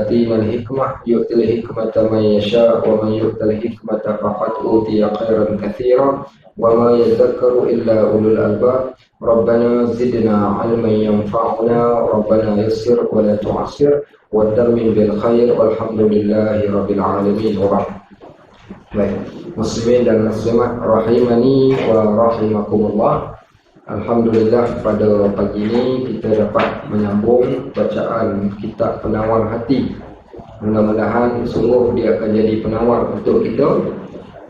yu'tina al-hikmah yu'til hikmata man yasha' wa man yu'tal hikmata faqad utiya khairan katsiran wa ma yadhakkaru illa ulul albab. Rabbana zidna 'ilman yanfa'una rabbana yassir wa la tu'assir wa dammin bil khair walhamdulillahi rabbil alamin. Wa ba'd. Baik, muslimin dan muslimat rahimani wa rahimakumullah. Alhamdulillah, pada pagi ini kita dapat menyambung bacaan kitab Penawar Hati. Mudah-mudahan sungguh dia akan jadi penawar untuk kita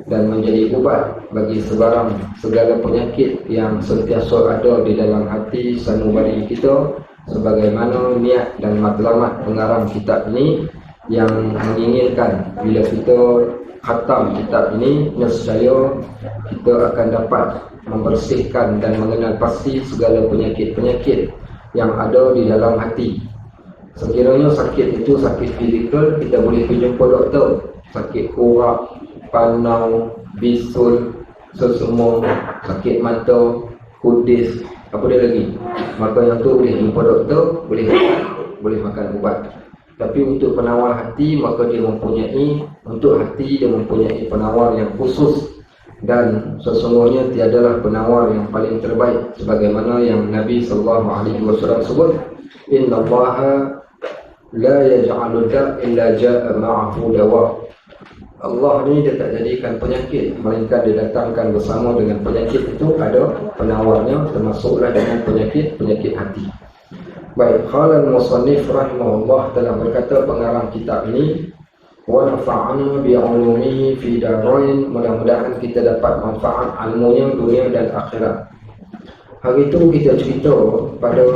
dan menjadi ubat bagi segala penyakit yang sentiasa ada di dalam hati sanubari kita, sebagaimana niat dan matlamat pengarang kitab ini yang menginginkan bila kita khatam kitab ini, nescaya kita akan dapat membersihkan dan mengenal pasti segala penyakit-penyakit yang ada di dalam hati. Sekiranya sakit itu sakit fizikal, kita boleh pergi jumpa doktor. Sakit korak, panau, bisul, sesumur, sakit mata, kudis, apa dia lagi, maka yang tu boleh jumpa doktor, boleh makan ubat. Tapi untuk penawar hati, maka dia mempunyai penawar yang khusus. Dan sesungguhnya tiadalah penawar yang paling terbaik, sebagaimana yang Nabi SAW sebut, Inna Allaha la yaj'alu da' illa ja'a ma'ahu dawa. Allah ni dia tak jadikan penyakit, melainkan dia datangkan bersama dengan penyakit itu ada penawarnya, termasuklah dengan penyakit hati. Baik, qala al-musannif rahimahullah, telah berkata pengarang kitab ini, wa nafa'ana bi'ulumihi fi darain, mudah-mudahan kita dapat manfaat ilmunya dunia dan akhirat. Hari itu kita cerita pada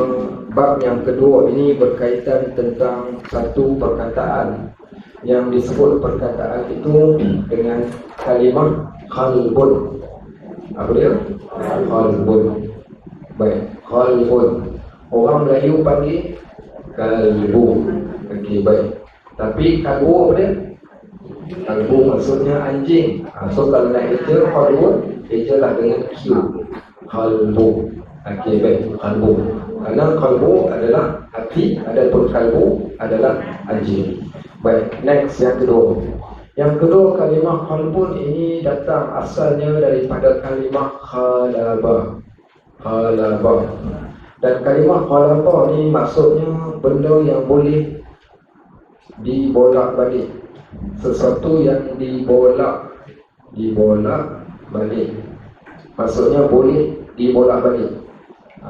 bab yang kedua ini berkaitan tentang satu perkataan yang disebut perkataan itu dengan kalimah qalbun. Apa dia? Qalbun. Baik, qalbun. Orang Melayu panggil kalbu. Okey, baik. Tapi kalbu apa dia? Kalbu maksudnya anjing. So kalau nak eja kalbu, ejalah dengan Q. Kalbu. Okey, baik, kalbu. Karena kalbu adalah hati, adapun kalbu adalah anjing. Baik, next yang kedua. Yang kedua, kalimah kalbun ini datang asalnya daripada kalimah khalaba. Khalaba. Dan kalimah khalaba ni maksudnya benda yang boleh dibolak-balik. Sesuatu yang dibolak-balik. Maksudnya boleh dibolak-balik.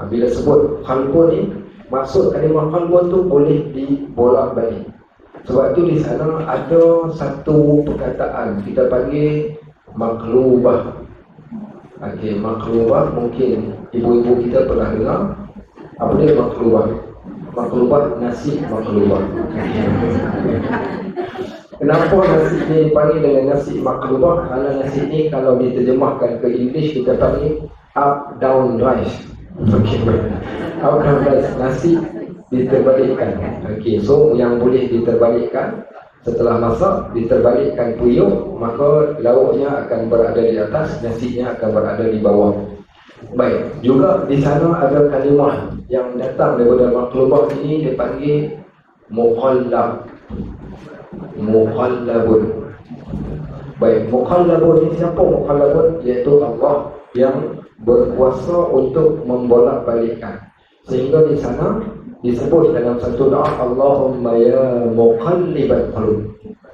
Bila sebut qalbun ni, maksud kalimah qalbun tu boleh dibolak-balik. Sebab tu di sana ada satu perkataan kita panggil maklubah. Okey, maklubah mungkin ibu-ibu kita pernah dengar. Apa dia maklubah? Maklubah, nasi maklubah. Kenapa nasi ni dipanggil dengan nasi maklubah? Kerana nasi ni kalau diterjemahkan ke English kita panggil up down rice. Okey, up down rice, nasi diterbalikkan. Okey, so yang boleh diterbalikkan setelah masak, diterbalikkan puyuh, maka lauknya akan berada di atas, nasinya akan berada di bawah. Baik, juga di sana ada kalimah yang datang daripada maklubah ini dipanggil muqallab. Muqallabun. Baik, muqallabun ni siapa muqallabun? Iaitu Allah yang berkuasa untuk membolak-balikkan. Sehingga di sana disebut dalam satu doa, Allahumma ya muqallibal qulub.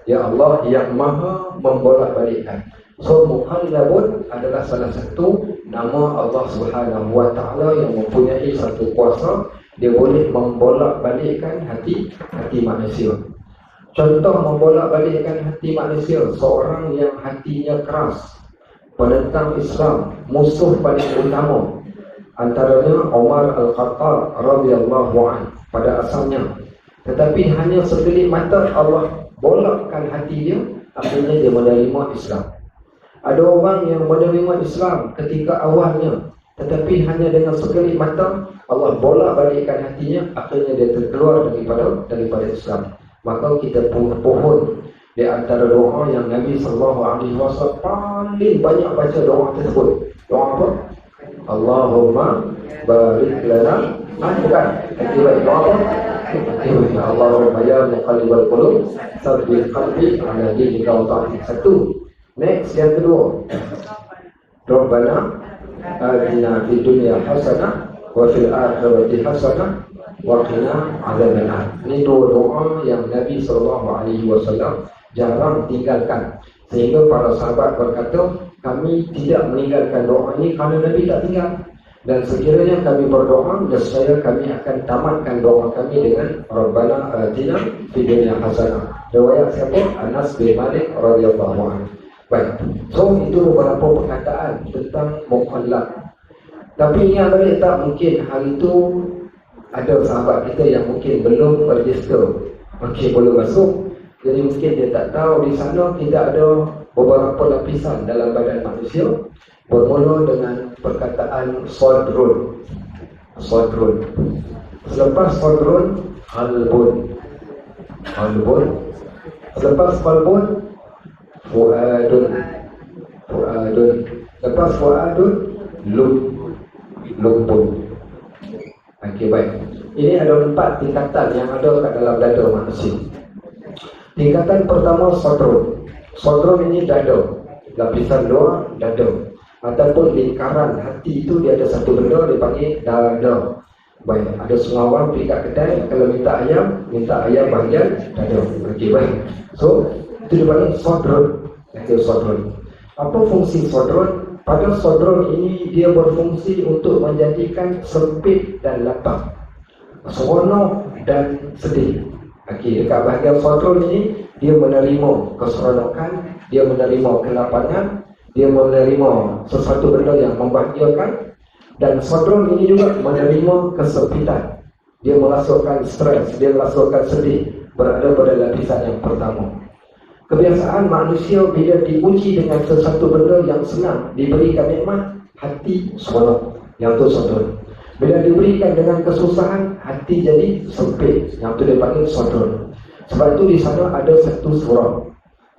Ya Allah yang maha membolak-balikkan. So muqallabun adalah salah satu nama Allah Subhanahu wa taala yang mempunyai satu kuasa, dia boleh membolak-balikkan hati manusia. Contoh membolak-balikkan hati manusia, seorang yang hatinya keras, penentang Islam, musuh paling utama, antaranya Umar Al-Khattab radhiyallahu anhu pada asalnya. Tetapi hanya sekelip mata Allah bolakkan hati dia, akhirnya dia menerima Islam. Ada orang yang menerima Islam ketika awalnya, tetapi hanya dengan sekelip mata Allah bolak-balikkan hatinya, akhirnya dia terkeluar daripada Islam. Maka kita pohon di antara doa yang Nabi SAW paling banyak baca doa tersebut. Doa apa? Allahumma barik lana. Bukan. Doa apa? Allahumma ya muqallibal qulub tsabbit qalbi ala dinika wa ta'atik. Satu. Next, yang kedua, Rabbana atina fid dunya hasanah wa fil akhirati hasanah wa qina adzabannar. Ini dua doa yang Nabi SAW jarang tinggalkan, sehingga para sahabat berkata, kami tidak meninggalkan doa ini kerana Nabi tak tinggal. Dan sekiranya kami berdoa, nescaya kami akan tamatkan doa kami dengan Rabbana atina fid dunya hasanah. Riwayat siapa? Anas bin Malik radhiyallahu anhu. Baik. So itu beberapa perkataan tentang mukhallaf. Tapi ingat balik tak, mungkin hari itu ada sahabat kita yang mungkin belum register, mungkin belum masuk. Jadi mungkin dia tak tahu di sana tidak ada beberapa lapisan dalam badan manusia. Bermula dengan perkataan sadrun. Sadrun. Selepas sadrun, qalbun. Qalbun. Selepas qalbun, fuadun. Fuadun. Lepas fuadun, lubun. Okey, baik. Ini ada 4 tingkatan yang ada kat dalam dada manusia. Tingkatan pertama sadrun. Sadrun ini dada. Lapisan luar dada. Ataupun lingkaran hati itu dia ada satu benda dipanggil dada. Baik, ada sengawang pergi kat kedai, kalau minta ayam bahagian dada. Okey, baik. So, itu dipanggil sadrun. Itu sadrun. Apa fungsi sadrun? Pada sadrun ini dia berfungsi untuk menjadikan sempit dan lapang, seronok dan sedih. Okey, dekat bahagian sadrun ini dia menerima keseronokan, dia menerima kelapangan, dia menerima sesuatu benda yang membahagiakan, dan sadrun ini juga menerima kesempitan. Dia merasakan stres, dia merasakan sedih, berada pada lapisan yang pertama. Kebiasaan manusia bila diuji dengan sesuatu benda yang senang, diberikan nikmat, hati seronok. Yang tu sadrun. Bila diberikan dengan kesusahan, hati jadi sempit. Yang tu dipanggil sadrun. Sebab itu di sana ada satu surah.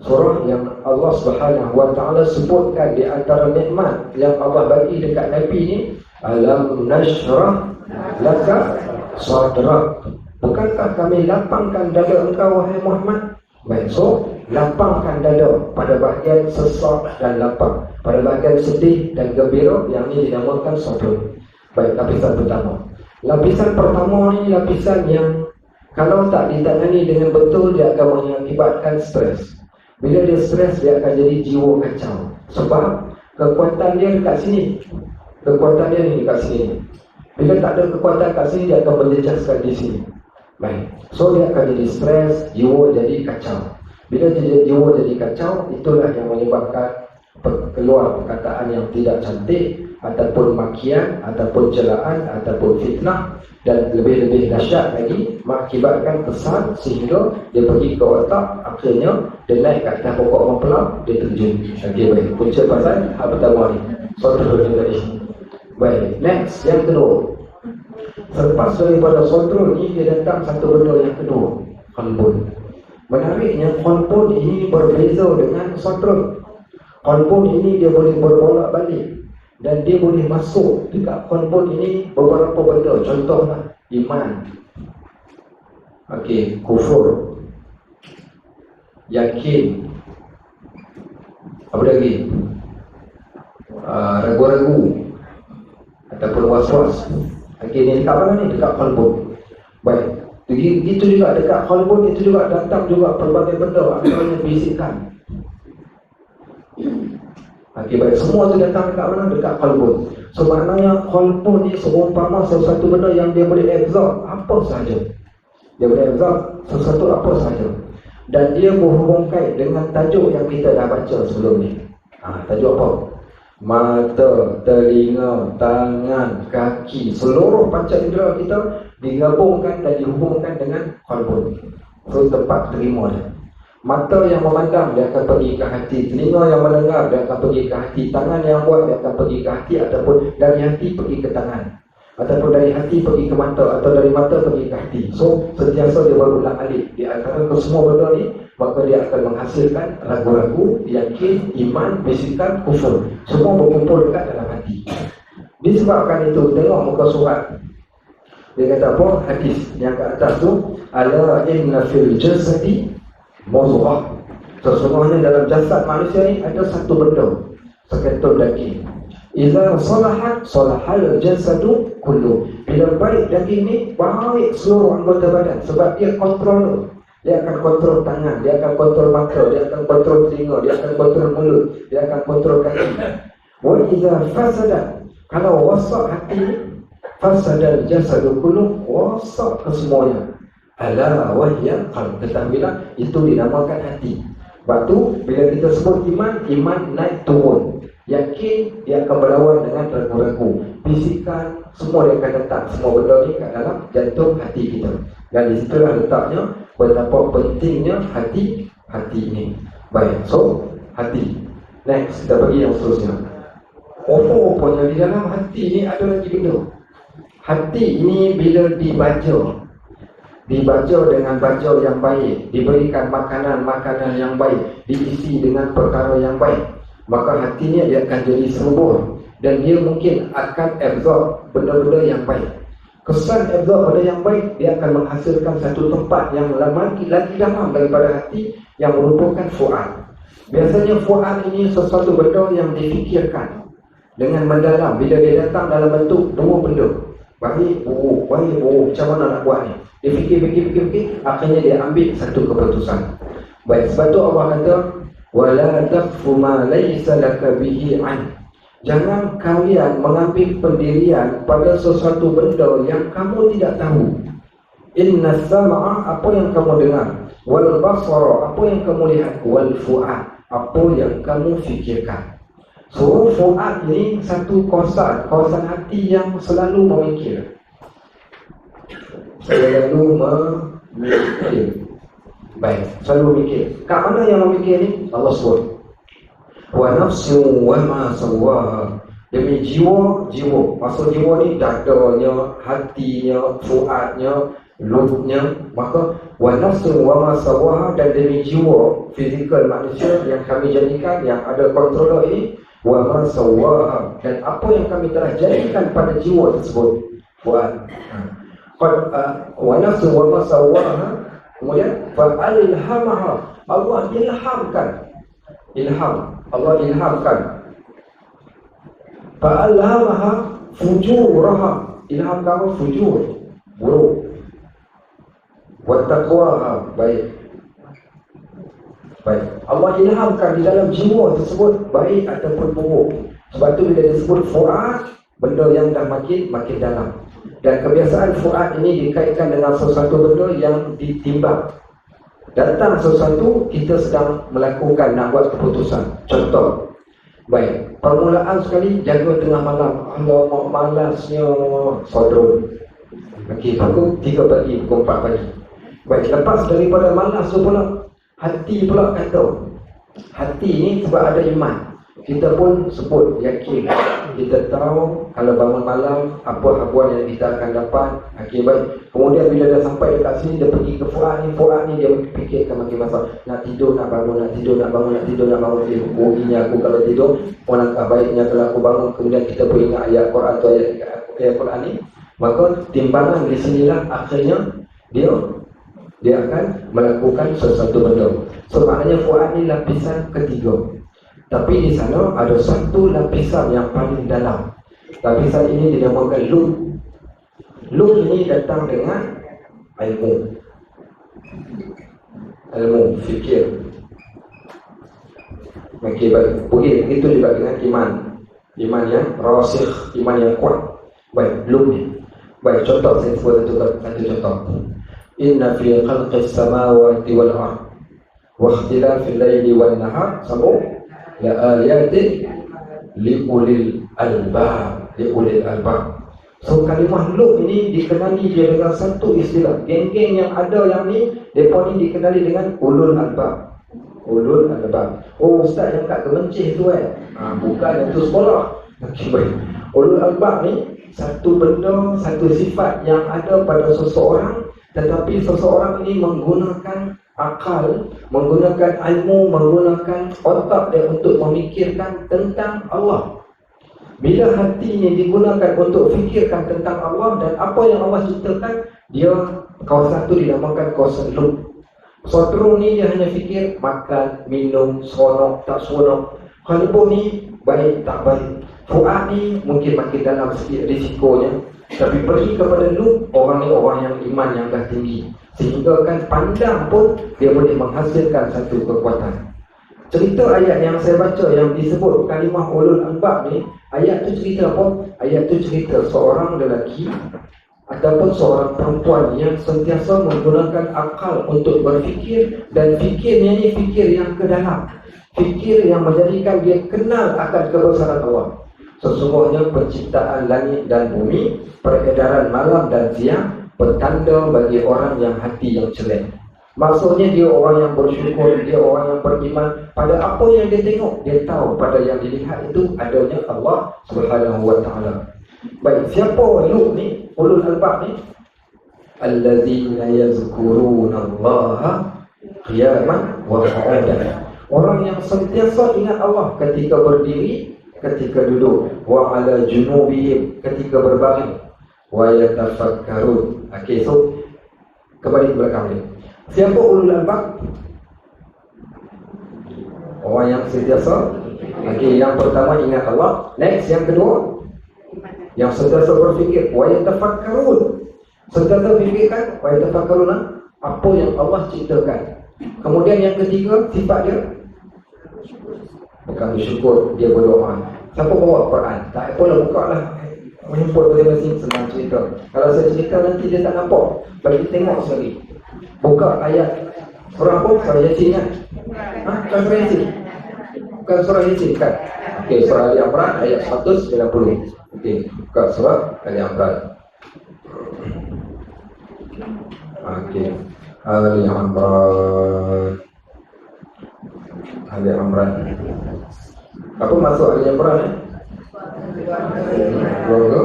Surah yang Allah SWT sebutkan di antara nikmat yang Allah bagi dekat Nabi ni, alam nashrah laka sadrak. Bukankah kami lapangkan dada engkau wahai Muhammad? Baik, so lapangkan dada pada bahagian sesak dan lapang, pada bahagian sedih dan gembira, yang ini dinamakan sadrun. Baik, lapisan pertama. Lapisan pertama ni lapisan yang kalau tak ditangani dengan betul, dia akan mengakibatkan stres. Bila dia stres, dia akan jadi jiwa kacau. Sebab kekuatan dia dekat sini. Kekuatan dia ni dekat sini. Bila tak ada kekuatan kat sini, dia akan menjejaskan di sini. Baik. So dia akan jadi stres, jiwa jadi kacau. Bila jiwa jadi kacau, itulah yang menyebabkan keluar perkataan yang tidak cantik, ataupun makian, ataupun celaan, ataupun fitnah, dan lebih-lebih dahsyat lagi mengakibatkan kesan sehingga dia pergi ke otak, akhirnya dia naik ke atas pokok mempelai, dia terjun. Okey, baik. Punca pasal hal pertama ni. Sadrun tadi. Baik, next, yang kedua. Selepas daripada sadrun ni, dia datang satu benda yang kedua, qalbun. Menariknya, qalbun ini berbeza dengan sadrun. Qalbun ini dia boleh berbolak-balik, dan dia boleh masuk dekat qalbun ini beberapa benda. Contohlah iman, okey, kufur, yakin, apa lagi, ragu-ragu ataupun was-was. Okey, ni dekat mana ni? Dekat qalbun. Baik, begitu juga dekat qalbun itu juga datang juga pelbagai benda, antaranya bisikan. Okey, baik, semua tu datang dekat mana? Dekat qalbun. So maknanya qalbun ni seumpama sesuatu benda yang dia boleh absorb apa sahaja. Dia boleh absorb sesuatu apa sahaja. Dan dia berhubung kait dengan tajuk yang kita dah baca sebelum ni. Tajuk apa? Mata, telinga, tangan, kaki, seluruh panca indera kita digabungkan dan dihubungkan dengan qalbun. So tempat terima dia. Mata yang memandang, dia akan pergi ke hati. Telinga yang mendengar, dia akan pergi ke hati. Tangan yang buat, dia akan pergi ke hati. Ataupun dari hati pergi ke tangan, ataupun dari hati pergi ke mata, atau dari mata pergi ke hati. So sentiasa dia berulang alik di antara kesemua benda ni. Maka dia akan menghasilkan ragu-ragu, yakin, iman, bisikan, kufur. Semua berkumpul dekat dalam hati. Disebabkan itu, tengok muka surat. Dia kata apa? Hadis yang kat atas tu, ala inna fil jasadi mudghah. Sesungguhnya dalam jasad manusia ni ada satu benda, seketul daging. Idza salahat salahal jasadu kullu. Bila baik daging ni, baik seluruh anggota badan, sebab dia kontrol. Dia akan kontrol tangan, dia akan kontrol mata, dia akan kontrol telinga, dia akan kontrol mulut, dia akan kontrol kaki. Wa idza fasada, kalau wasak hati ni, fasadal jasadu kullu, wasak kesemuanya. Ala wahya qalb. Kita bilang itu dinamakan hati. Sebab tu bila kita sebut iman, iman naik turun. Yakin dia akan berlawan dengan ragu-ragu. Bisikan semua dia akan letak semua benda ni kat dalam jantung hati kita. Dan di situlah letaknya betapa pentingnya hati ini. Baik, so hati. Next, kita pergi yang seterusnya. Rupanya di dalam hati ni ada lagi benda. Hati ini bila dibaca dengan baca yang baik, diberikan makanan yang baik, diisi dengan perkara yang baik, maka hatinya dia akan jadi subur dan dia mungkin akan absorb benda-benda yang baik. Kesan absorb benda yang baik, dia akan menghasilkan satu tempat yang lagi dalam daripada hati yang merupakan fuad. Biasanya fuad ini sesuatu benda yang difikirkan dengan mendalam. Bila dia datang dalam bentuk dua benda, baik buruk, macam mana nak buat ni? Dia fikir, akhirnya dia ambil satu keputusan. Baik, sebab tu Allah kata, wala taqfu ma laysa laka bihi 'ilm. Jangan kalian mengambil pendirian pada sesuatu benda yang kamu tidak tahu. Inna sam'a, apa yang kamu dengar, wal basara, apa yang kamu lihat, wal fu'ad, apa yang kamu fikirkan. So, fu'ad ni satu kawasan hati yang selalu memikir. Selalu memikir. Baik, selalu mikir. Kat mana yang memikir ni? Allah sebut, wa nafsu wa ma sawwaha. Demi jiwa. Maksud jiwa ni dadanya, hatinya, fuadnya, lubuknya. Maka wa nafsu wa ma sawwaha, dan demi jiwa fizikal manusia yang kami jadikan, yang ada kontrol ini, wa ma sawwaha, dan apa yang kami telah jadikan pada jiwa tersebut, fuad. Wa nafsu wa ma sawwaha. Kemudian fa'alhamaha, Allah ilhamkan. Allah ilhamkan. Fa'alhamaha fujuraha, ilhamkan fujur, buruk. Wa taqwaha, baik. Allah ilhamkan di dalam jiwa tersebut baik ataupun buruk. Sebab tu bila disebut fuad, benda yang dah makin dalam. Dan kebiasaan fuad ini dikaitkan dengan sesuatu benda yang ditimbang. Datang sesuatu, kita sedang melakukan, nak buat keputusan. Contoh, baik, permulaan sekali jaga tengah malam. Allah malasnya sodom. Okey, pukul 3 pagi, pukul 4 pagi. Baik, lepas daripada malas tu pula, hati pula kata. Hati ni sebab ada iman, kita pun sebut yakin. Kita tahu kalau bangun malam apa habuan yang kita akan dapat. Okey, baik. Kemudian bila dah sampai dekat sini, dia pergi ke fuad ni dia fikirkan makin masalah. Nak tidur, nak bangun, nak tidur, nak bangun, nak tidur, nak bangun. Ruginya aku kalau tidur. Alangkah baiknya kalau aku bangun. Kemudian kita pun ingat ayat Quran tu, ayat Quran ni. Maka timbangan di sinilah akhirnya dia akan melakukan sesuatu benda. So maknanya fuad ni lapisan ketiga. Tapi di sana ada satu lapisan yang paling dalam. Lapisan ini dinamakan lub. Lub ini datang dengan ilmu, fikir. Okey, baik. Begitu juga dengan iman yang rasikh, iman yang kuat. Baik, lub ni. Baik, contoh saya buat satu contoh. Inna fi khalqis samawati wal ardh wa ikhtilafil laili wan nahar, sambung, la ayatin liulil albab. So kalimah lub ini dikenali dia dengan satu istilah. Geng-geng yang ada yang ni, mereka ni dikenali dengan ulul albab. Oh, ustaz yang kat Kemencih tu bukan, yang tu sekolah. Okay, baik. Ulul albab ni satu benda, satu sifat yang ada pada seseorang, tetapi seseorang ini menggunakan akal, menggunakan ilmu, menggunakan otak dia untuk memikirkan tentang Allah. Bila hati ini digunakan untuk fikirkan tentang Allah dan apa yang Allah ciptakan, dia kawasan itu dinamakan kawasan lub. Sotro ni dia hanya fikir makan, minum, seronok, tak seronok. Qalbu ni baik, tak baik. Fuad ni mungkin makin dalam sikit risikonya. Tapi pergi kepada lub, orang ni orang yang iman yang dah tinggi. Sehingga kan pandang pun dia boleh menghasilkan satu kekuatan. Cerita ayat yang saya baca yang disebut kalimah ulul albab ni, ayat tu cerita apa? Ayat tu cerita seorang lelaki ataupun seorang perempuan yang sentiasa menggunakan akal untuk berfikir, dan fikirnya ni fikir yang ke dalam, fikir yang menjadikan dia kenal akan kebesaran Allah. Sesungguhnya penciptaan langit dan bumi, peredaran malam dan siang, petanda bagi orang yang hati yang celak. Maksudnya dia orang yang bersyukur, dia orang yang beriman. Pada apa yang dia tengok, dia tahu pada yang dilihat itu adanya Allah Subhanahu wa ta'ala. Baik, siapa ulul ni? Ulul albab ni allazina yazkuruna Allah qiyaman wa qu'udan. Orang yang sentiasa ingat Allah ketika berdiri, ketika duduk, wa ala junubihim, ketika berbaring, wa yatafakkarun. Okey, so kembali ke belakang ni. Siapa ulul albab? Orang yang sentiasa. Okey, yang pertama ingat Allah. Next, yang kedua, yang sentiasa berfikir, wa yatafakkarun. Sentiasa fikirkan, wa yatafakkarun, apa yang Allah ciptakan. Kemudian yang ketiga, sifat dia bukan bersyukur, dia berdoa. Siapa bawa Quran? Tak apalah, buka lah menyimpul masing-masing, senang cerita. Kalau saya cerita nanti dia tak nampak, bagi tengok sekali. Buka ayat surah apa? Surah Yasin kan? Bukan surah Yasin. Bukan surah Yasin kan? Okey, surah Ali Imran ayat 190. Okey, buka surah Ali Imran. Okey, Ali Imran. Ali Imran. Apa masuk Ali Imran ni? Keluarga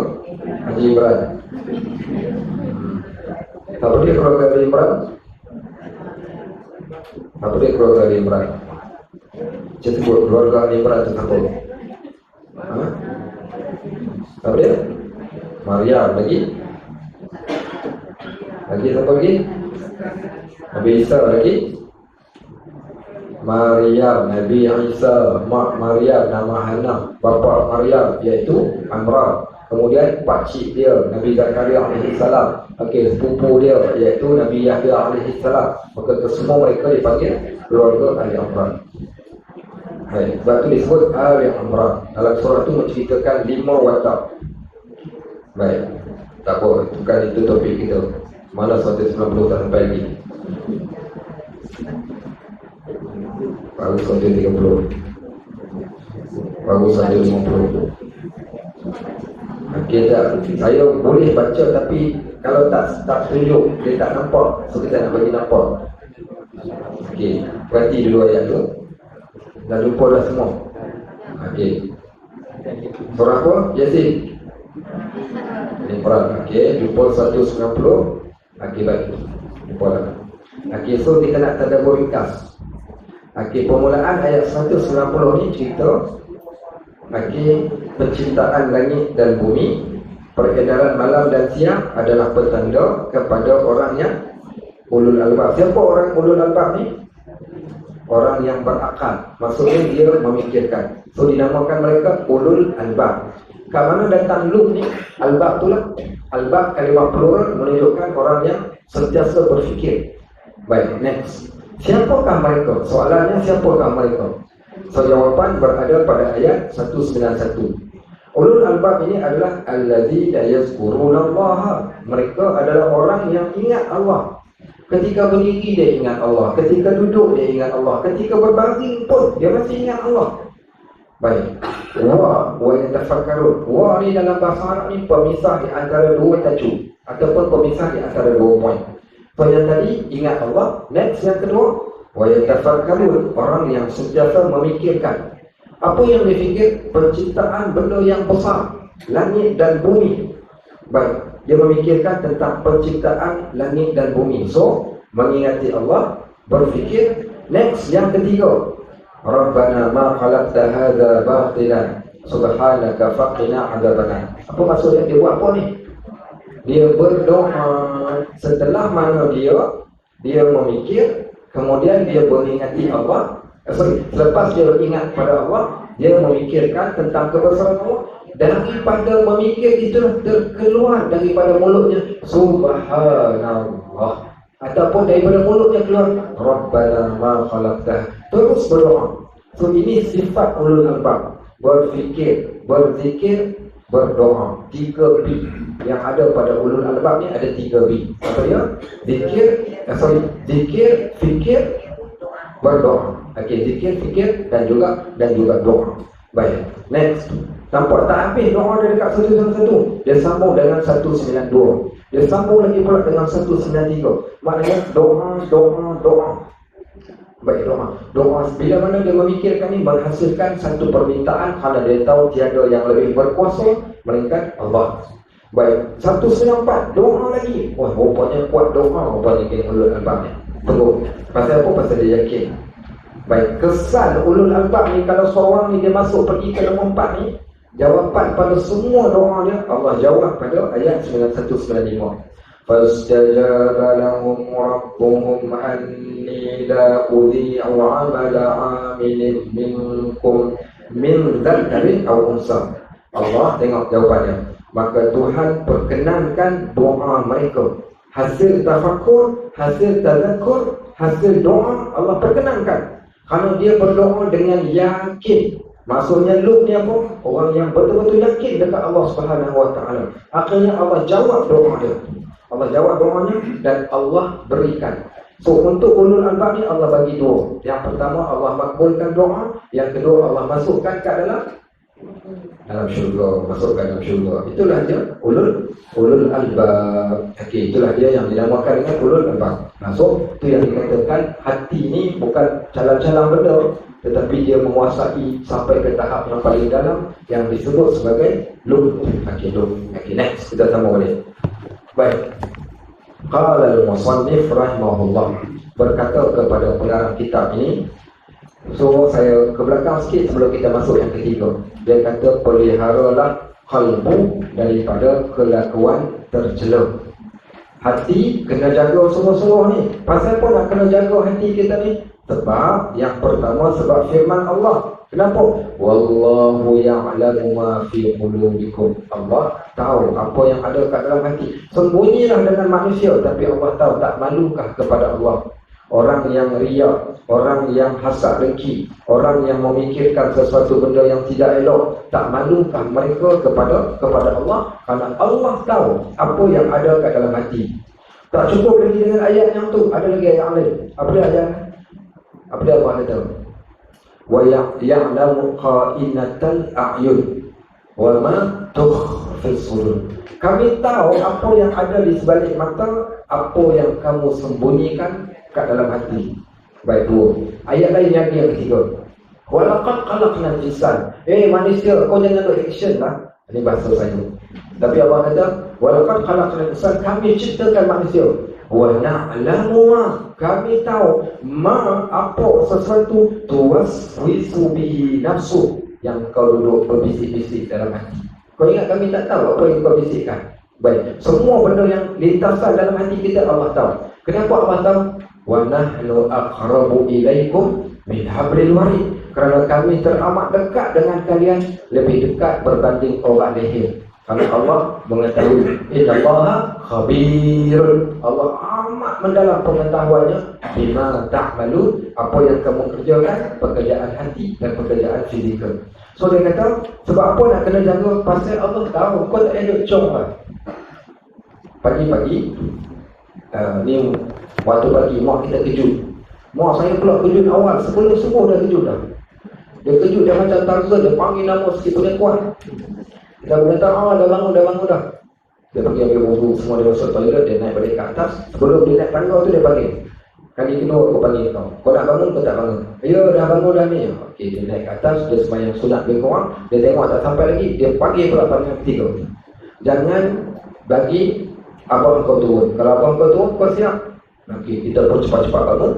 Haji Imran. Apa dia keluarga Ali Imran? Apa dia keluarga Ali Imran? Saya sebut keluarga Ali Imran tu siapa? Apa dia? Maryam lagi? Lagi siapa lagi? Nabi Isa lagi? Maryam, Nabi Isa, mak Maryam nama Hana, bapa Maryam iaitu Amran. Kemudian pakcik dia Nabi Zakaria alaihi salam. Okey, sepupu dia iaitu Nabi Yahya alaihi salam. Maka kesemua mereka dipanggil keluarga Ali Imran. Baik, sebab itu disebut Ali Imran. Dalam surah itu menceritakan 5 watak. Baik, tak apa, bukan itu topik kita. Mana 190 tak sampai lagi. Baru 130. Baru 150. Okey tak, saya boleh baca tapi kalau tak tunjuk, dia tak nampak. So kita nak bagi nampak. Okey, berhenti dulu ayat tu. Dah lupa dah semua. Okey. Surah apa? Yasin. Imran. Okey, lupa 190. Okey, baik. Lupa dah. Okey, so kita nak tadabbur ringkas. Okey, permulaan ayat 190 ni cerita penciptaan langit dan bumi, peredaran malam dan siang adalah petanda kepada orang yang ulul albab. Siapa orang ulul albab ni? Orang yang berakal. Maksudnya dia memikirkan. So dinamakan mereka ulul albab. Kat mana datang lub ni? Albab tu lah. Albab kalimah plural menunjukkan orang yang sentiasa berfikir. Baik, next. Siapakah mereka? Soalannya, siapakah mereka? So jawapan berada pada ayat 191. Ulul albab ini adalah allazina yazkurunallaha. Mereka adalah orang yang ingat Allah. Ketika berdiri dia ingat Allah, ketika duduk dia ingat Allah, ketika berbaring pun dia masih ingat Allah. Baik. Wa yatafakkarun. Wa ni dalam bahasa Arab ni pemisah di antara dua tajuk ataupun pemisah di antara dua poin. So yang tadi ingat Allah, next yang kedua wa yatafakkarun, orang yang sentiasa memikirkan. Apa yang difikir? Penciptaan benda yang besar, langit dan bumi. Baik, dia memikirkan tentang penciptaan langit dan bumi. So, mengingati Allah, berfikir. Next, yang ketiga, Rabbana ma khalaqta hadza batilan. subhanaka faqina adzabannar. Apa maksudnya dia buat apa ni? Dia berdoa setelah mana dia memikir, kemudian dia beringati Allah. Selepas dia ingat pada Allah, dia memikirkan tentang kebesaran Allah. Daripada memikir itu terkeluar daripada mulutnya subhanallah, ataupun daripada mulutnya keluar rabbana ma khalaqta. Terus berdoa. So ini sifat ulul albab, berfikir, berzikir, berdoa. 3 B yang ada pada ulul albab ni ada 3 B. Apa dia? Zikir, fikir, berdoa. Okey, zikir, fikir dan juga doa. Baik. Next. Nampak tak habis doa dia dekat 191. Dia sambung dengan 192. Dia sambung lagi pula dengan 193. Maknanya doa. Baik, doa. Bila mana dia memikirkan ni, menghasilkan satu permintaan kerana dia tahu tiada yang lebih berkuasa melainkan Allah. Baik, 194. Doa lagi. Wah, rupanya kuat doa. Rupanya kena ulul albab ni. Tunggu. Pasal apa? Pasal dia yakin. Baik, kesan ulul albab ni, kalau seorang ni dia masuk pergi ke nombor 4 ni, jawapan pada semua doa dia Allah jawab pada ayat 9195. Fastajaba lahum rabbuhum anni la udhi'u 'amala 'amilin minkum min dzakarin aw unsa. Allah tengok jawapannya. Maka Tuhan perkenankan doa mereka. Hasil tafakur, hasil tazakur, hasil doa Allah perkenankan. Kerana dia berdoa dengan yakin. Maksudnya Lut ni apa? Orang yang betul-betul yakin dekat Allah Subhanahu Wa Taala. Akhirnya Allah jawab doa dia. Allah jawab doanya dan Allah berikan. So untuk ulul albab ni Allah bagi 2. Yang pertama Allah makbulkan doa, yang kedua Allah masukkan ke dalam syurga, masukkan dalam syurga. Itulah dia ulul albab. Okey, itulah dia yang dinamakan dengan ulul albab. So itu yang dikatakan hati ni bukan calang-calang benda, tetapi dia menguasai sampai ke tahap yang paling dalam yang disebut sebagai lut. Okey, next kita sambung balik. Baik. Qala al-musannif rahimahullah, berkata kepada pengarang kitab ini. So saya ke belakang sikit sebelum kita masuk yang ketiga. Dia kata peliharalah qalbu daripada kelakuan tercela. Hati kena jaga sungguh-sungguh ni. Pasal apa nak kena jaga hati kita ni? Sebab yang pertama sebab firman Allah. Kenapa? Wallahu ya'lamu ma fi qulubikum. Allah tahu apa yang ada kat dalam hati. Sembunyilah dengan manusia, tapi Allah tahu. Tak malukah kepada Allah? Orang yang riak, orang yang hasad dengki, orang yang memikirkan sesuatu benda yang tidak elok, tak malukah mereka kepada Allah? Kerana Allah tahu apa yang ada kat dalam hati. Tak cukup lagi dengan ayat yang tu, ada lagi ayat lain. Apa dia ayat? Apa dia Allah kata? Wa ya'lamu qa'inatal a'yun wa ma tukhfi sudur. Kami tahu apa yang ada di sebalik mata, apa yang kamu sembunyikan kat dalam hati. Baik, 2. Ayat lain lagi yang ketiga. Wa laqad khalaqnal insana. Manusia, kau jangan bereaction lah. Ini bahasa saya. Tapi Allah kata, wa laqad khalaqnal insana, kami ciptakan manusia. Wa na'lamu ma, kami tahu ma, apa sesuatu tuwaswisu bihi nafsu, yang kau duduk berbisik-bisik dalam hati. Kau ingat kami tak tahu apa yang kau bisikkan? Baik, semua benda yang lintasan dalam hati kita Allah tahu. Kenapa Allah tahu? Wa nahnu aqrabu ilaikum min hablil warid. Kerana kami teramat dekat dengan kalian, lebih dekat berbanding orang leher. Kerana Allah mengetahui. Innallaha khabir. Allah amat mendalam pengetahuannya bima ta'malun, apa yang kamu kerjakan, pekerjaan hati dan pekerjaan fizikal. So dia kata, sebab apa nak kena jaga? Pasal Allah tahu. Kau tak ada cong lah. Pagi-pagi ni waktu pagi mak kita kejut. Mak saya pula kejut awal, sebelum semua dah kejut dah. Dia kejut, dia macam Tarzan, dia panggil nama sikit punya kuat. Kita kata, dah bangun dah. Dia pergi ambil wudu, semua dia masuk toilet, dia naik balik ke atas. Sebelum dia naik tangga tu dia panggil. Kali kedua aku panggil kau. Kau nak bangun, kau tak bangun? Ya, dah bangun dah ni. Okey, dia naik ke atas, dia sembahyang sunat lebih kurang. Dia tengok tak sampai lagi, dia panggil pula panggil ketiga. Jangan bagi abang kau turun. Kalau abang kau turun, kau siap. Okey, kita pun cepat-cepat bangun,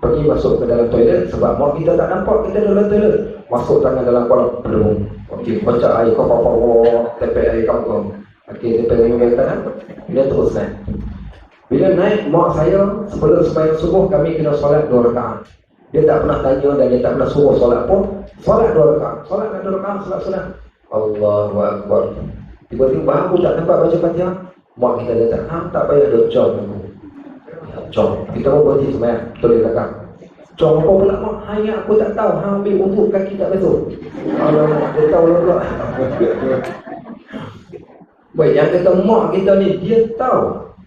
pergi masuk ke dalam toilet. Sebab mak kita tak nampak kita dalam toilet. Masuk tangan dalam kolam, belum. Okey, kocak air kau tepek air kau. Okey, tepek air tanah. Dia terus naik. Bila naik, mak saya sebelum sembahyang subuh kami kena solat 2 rakaat. Dia tak pernah tanya dan dia tak pernah suruh solat pun. Solat 2 rakaat. Solat 2 rakaat, solat sunat. Allahu Akbar. Tiba-tiba baru tak tempat baca Fatihah. Mak kita kata, tak payah duk jom aku. Jom. Kita mau berhenti sembahyang. Betul dia belakang. Jom apa pula mak? Hanya aku tak tahu. Ambil untuk kaki tak betul. Alamak, dia tahu lah pula. Baik, yang kata mak kita ni, dia tahu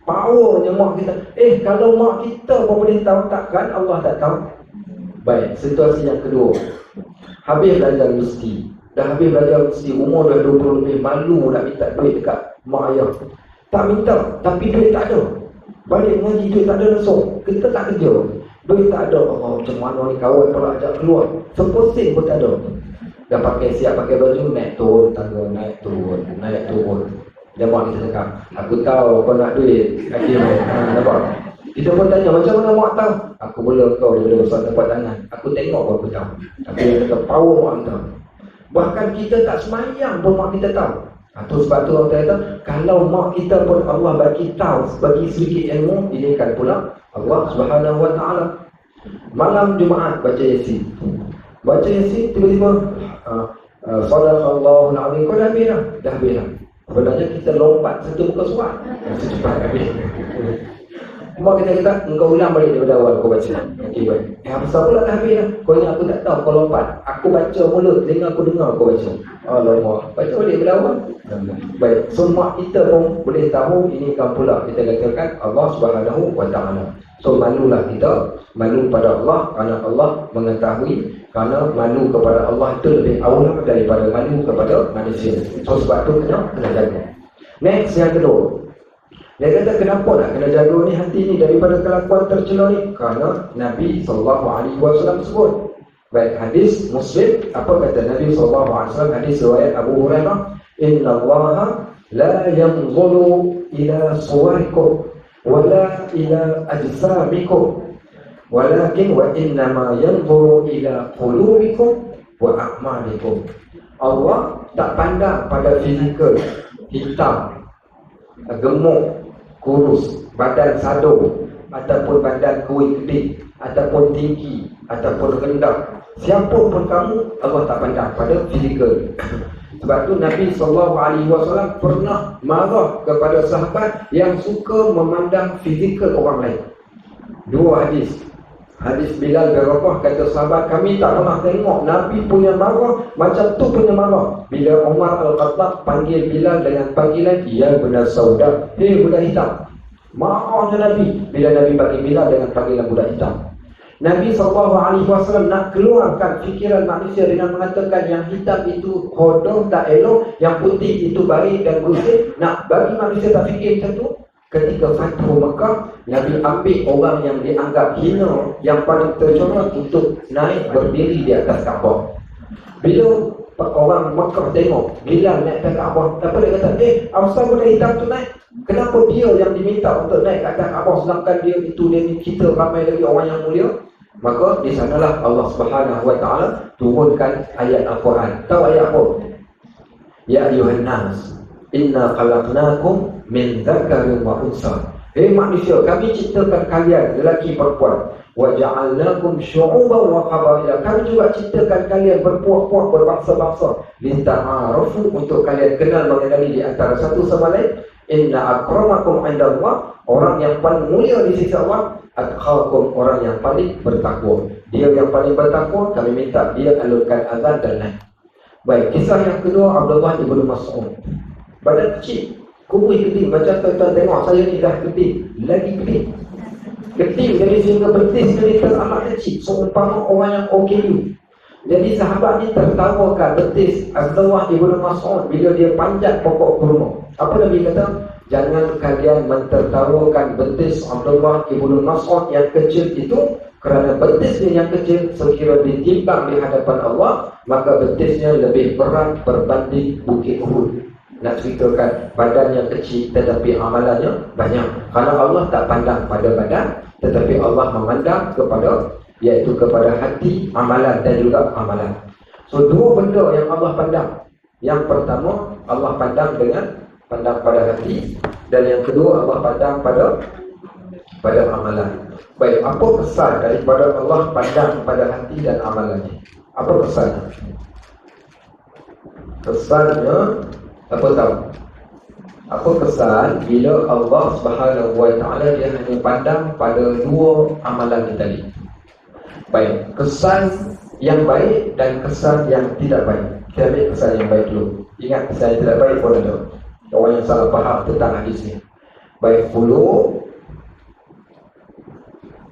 powernya mak kita. Kalau mak kita pun boleh tahu, takkan Allah tak tahu? Baik, situasi yang kedua. Habis belajar mesti. Dah habis belajar mesti, umur dah 20 lebih, malu nak minta duit dekat mak ayah. Tak minta, tapi duit tak ada. Balik ngaji duit tak ada langsung. Kita tak kerja, duit tak ada. Macam mana ni kawan pula ajak keluar, seposen pun tak ada. Dah pakai siap pakai baju, naik turun tangga, naik turun. Dia mak kita cakap, aku tahu kau nak duit. Nampak? Kita pun tanya, macam mana mak tahu? Aku boleh kau daripada besar tempat tangan. Aku tengok kau aku tahu. Tapi dia kata power mak kita. Bahkan kita tak semayang pun mak kita tahu. Itu sebab tu orang kata, kalau mak kita pun Allah bagi tahu, bagi sedikit ilmu, ini kan pula Allah Subhanahu Wa Taala. Malam Jumaat baca Yasin. Baca Yasin tiba-tiba Sadaqallahul Azim. Kau dah habis dah. Sebenarnya kita lompat satu muka surat secepat habis. Mak kita kata, engkau ulang balik daripada awal kau baca. Okey baik. Apa pula dah habis dah. Kau ingat aku tak tahu kau lompat. Aku baca mulut, telinga aku dengar kau baca. Alamak, baca balik daripada awal. Baik, so mak kita pun boleh tahu ini kan pula kita katakan Allah Subhanahu Wa Taala. So malulah kita, malu pada Allah kerana Allah mengetahui, kerana malu kepada Allah itu lebih awal daripada malu kepada manusia. So sebab tu kena jaga. Next yang kedua. Dia kata kenapa nak kena jaga ni hati ni daripada kelakuan tercela ni? Kerana Nabi SAW sebut. Baik, hadis Muslim, apa kata Nabi SAW? Hadis riwayat Abu Hurairah, Inna Allaha la yanzuru ila suwarikum wala ila ajsamikum walakin wa innama yanzuru ila qulubikum wa a'malikum. Allah tak pandang pada fizikal, hitam, gemuk, kurus, badan sado, ataupun badan kuih gede, ataupun tinggi, ataupun rendah. Siapa pun kamu, Allah tak pandang pada fizikal. Sebab tu Nabi SAW pernah marah kepada sahabat yang suka memandang fizikal orang lain. 2 hadis. Hadis Bilal bin Rabah kata sahabat, kami tak pernah tengok Nabi punya marah macam tu punya marah. Bila Umar Al-Khattab panggil Bilal dengan panggilan, ya benar saudah, hei budak hitam. Marahnya Nabi bila Nabi panggil Bilal dengan panggilan budak hitam. Nabi SAW nak keluarkan fikiran manusia dengan mengatakan yang hitam itu hodoh, tak elok, yang putih itu baik dan bersih. Nak bagi manusia tak fikir macam tu. Ketika Fathu Mekah, Nabi ambil orang yang dianggap hina, yang paling tercorot untuk naik berdiri di atas Kaabah. Bila orang Mekah tengok Bilal naik ke Kaabah, apa dia kata? Asal budak hitam tu naik? Kenapa dia yang diminta untuk naik ke atas Kaabah sedangkan dia itu, dia ni, kita ramai lagi orang yang mulia? Maka di sanalah Allah Subhanahu Wa Taala turunkan ayat Al-Quran. Tahu ayat apa? Ya ayuhan nas, inna khalaqnakum min dzakarin wa unsa. Hei manusia, kami ciptakan kalian lelaki perempuan. Wa ja'alnakum syu'uban wa qabaila. Kami juga ciptakan kalian berpuak-puak, berbangsa-bangsa. Lita'arafu, untuk kalian kenal mengenali di antara satu sama lain. Inna akramakum 'indallah, orang yang paling mulia di sisi Allah, atqakum, orang yang paling bertakwa. Dia yang paling bertakwa, kami minta dia alurkan azan dan naik. Baik, kisah yang kedua, Abdullah ibn Mas'ud. Badan kecil, kubur gede, macam tuan-tuan tengok saya ni dah gede, lagi gede. Gede jadi sehingga betis jadi teramat kecil, seumpama orang yang OKU. Jadi sahabat ni tertawakan betis Abdullah ibn Mas'ud bila dia panjat pokok kurma. Apa Nabi kata? Jangan kalian mentertawakan betis Abdullah ibn Mas'ud yang kecil itu, kerana betisnya yang kecil sekira ditimbang di hadapan Allah, maka betisnya lebih berat berbanding bukit Uhud. Nak ceritakan badan yang kecil tetapi amalannya banyak. Kerana Allah tak pandang pada badan, tetapi Allah memandang kepada, iaitu kepada hati, amalan dan juga amalan. So 2 benda yang Allah pandang. Yang pertama, Allah pandang pada hati, dan yang kedua Allah pandang pada amalan. Baik, apa kesan daripada Allah pandang pada hati dan amalannya? Apa kesannya? Kesannya apa tahu? Apa kesan bila Allah Subhanahu wa taala dia hanya pandang pada dua amalan kita tadi? Baik, kesan yang baik dan kesan yang tidak baik. Kita ambil kesan yang baik dulu. Ingat, kesan yang tidak baik pun ada. Orang yang salah faham tentang hadis ni. Baik, qulub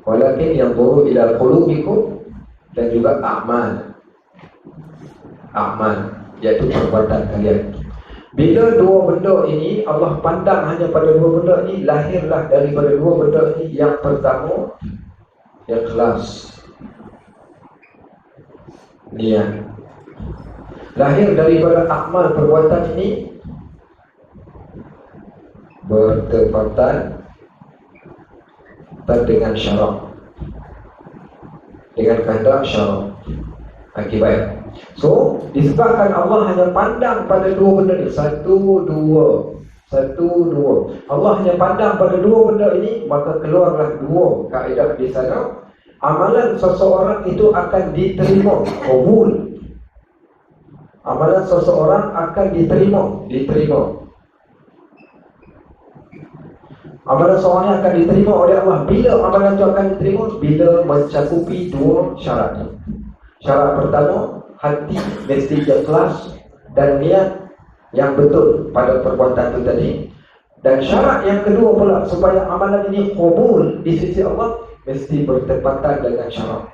walakin yanzuru ila qulubikum, dan juga amal, iaitu perbuatan kalian. Bila dua benda ini Allah pandang hanya pada dua benda ini, lahirlah daripada dua benda ini yang pertama, ikhlas, niat. Lahir daripada amal perbuatan ini bertepatan dengan syarak, dengan kehendak syarak. Akibat. So, disebabkan Allah hanya pandang pada dua benda ni, satu, dua. Allah hanya pandang pada dua benda ini, maka keluarlah dua kaedah di sana. Amalan seseorang itu akan diterima, qabul. Amalan seseorang akan diterima. Amalan seorang akan diterima oleh Allah. Bila amalan itu akan diterima? Bila mencakupi dua syarat. Syarat pertama, hati mesti ikhlas dan niat yang betul pada perbuatan itu tadi. Dan syarat yang kedua pula, supaya amalan ini qabul di sisi Allah, mesti bertepatan dengan syarat.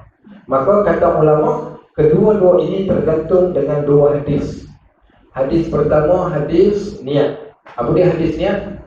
Maka kata ulama, kedua-dua ini tergantung dengan dua hadis. Hadis pertama, hadis niat. Apa dia hadis niat?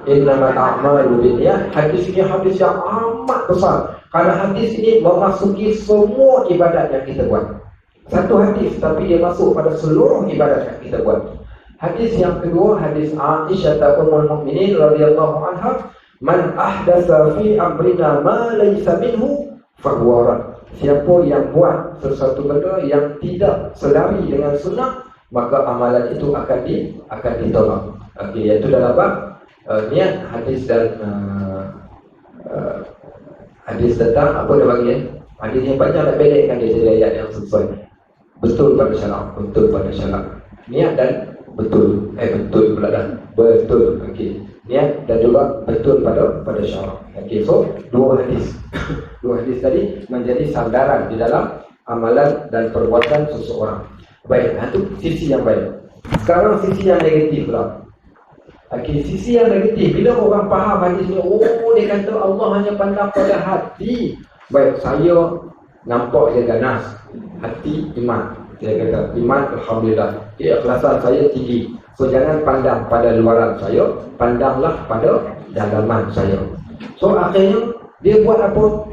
Innamal a'malu binniyat. Hadis ini hadis yang amat besar, kerana hadis ini memasuki semua ibadat yang kita buat. Satu hadis, tapi dia masuk pada seluruh ibadat yang kita buat. Hadis yang kedua, hadis Aisyah ummul mukminin radhiyallahu anha, man ahdatsa fi amrina ma laysa minhu fahuwa rad. Siapa yang buat sesuatu benda yang tidak selari dengan sunnah, maka amalan itu akan ditolak. Okey, iaitu dalam bab niat, hadis dan hadis tentang apa dia bagi hadis yang banyak nak belikkan dia jadi ayat yang sesuai betul pada syarak, niat dan betul pula dah betul. Okey, niat dan juga betul pada syarak. Okey, so dua hadis tadi menjadi sandaran di dalam amalan dan perbuatan seseorang. Baik, itu sisi yang baik. Sekarang sisi yang negatif pula. Okey, sisi yang negatif, bila orang faham hadis ni, dia kata Allah hanya pandang pada hati. Baik, saya nampak dia ganas, hati iman. Dia kata iman, alhamdulillah, keikhlasan saya tinggi. So jangan pandang pada luaran saya, pandanglah pada dalaman saya. So akhirnya dia buat apa?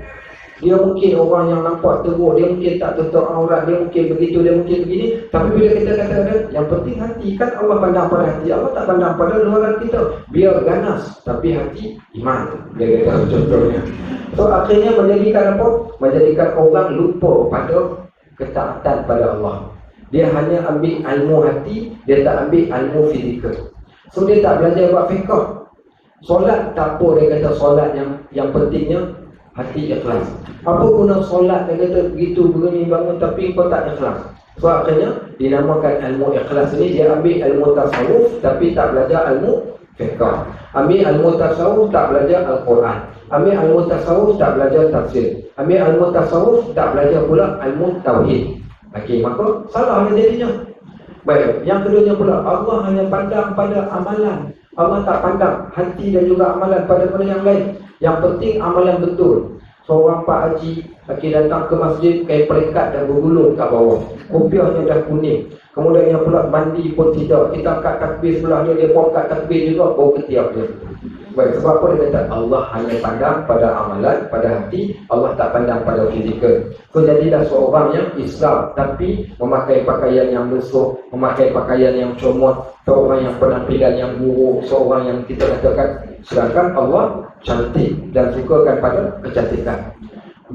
Dia mungkin orang yang nampak teruk, dia mungkin tak tutup aurat, dia mungkin begitu, dia mungkin begini. Tapi bila kita kata yang penting hati, kan Allah pandang pada hati, Allah tak pandang pada luaran kita. Biar ganas, tapi hati iman, dia kata contohnya. So akhirnya menjadikan apa? Menjadikan orang lupa pada ketaatan pada Allah. Dia hanya ambil ilmu hati, dia tak ambil ilmu fizikal. So dia tak belajar buat fiqh. Solat tak apa, dia kata solat yang pentingnya hati ikhlas. Apa guna solat, dia kata begitu begini bangun tapi kau tak ikhlas. So akhirnya dinamakan ilmu ikhlas ini, dia ambil ilmu tasawuf tapi tak belajar ilmu fiqh. Ambil ilmu tasawuf tak belajar Al-Quran. Ambil ilmu tasawuf tak belajar tafsir. Ambil ilmu tasawuf tak belajar pula ilmu tauhid. Okey, maka salah jadinya. Baik, yang keduanya pula, Allah hanya pandang pada amalan. Allah tak pandang hati dan juga amalan pada benda yang lain. Yang penting amalan betul. Seorang Pak Haji datang ke masjid, kain perekat dan bergulung kat bawah, kopiahnya dah kuning. Kemudian yang pula mandi pun tidak. Kita angkat takbir sebelah dia pun angkat takbir juga, bau ketiak dia. Baik, sebab apa dia kata? Allah hanya pandang pada amalan, pada hati. Allah tak pandang pada fizikal. So jadilah seorang yang Islam tapi memakai pakaian yang lusuh, memakai pakaian yang comot, seorang yang penampilan yang buruk, seorang yang kita katakan, sedangkan Allah cantik dan sukakan pada kecantikan.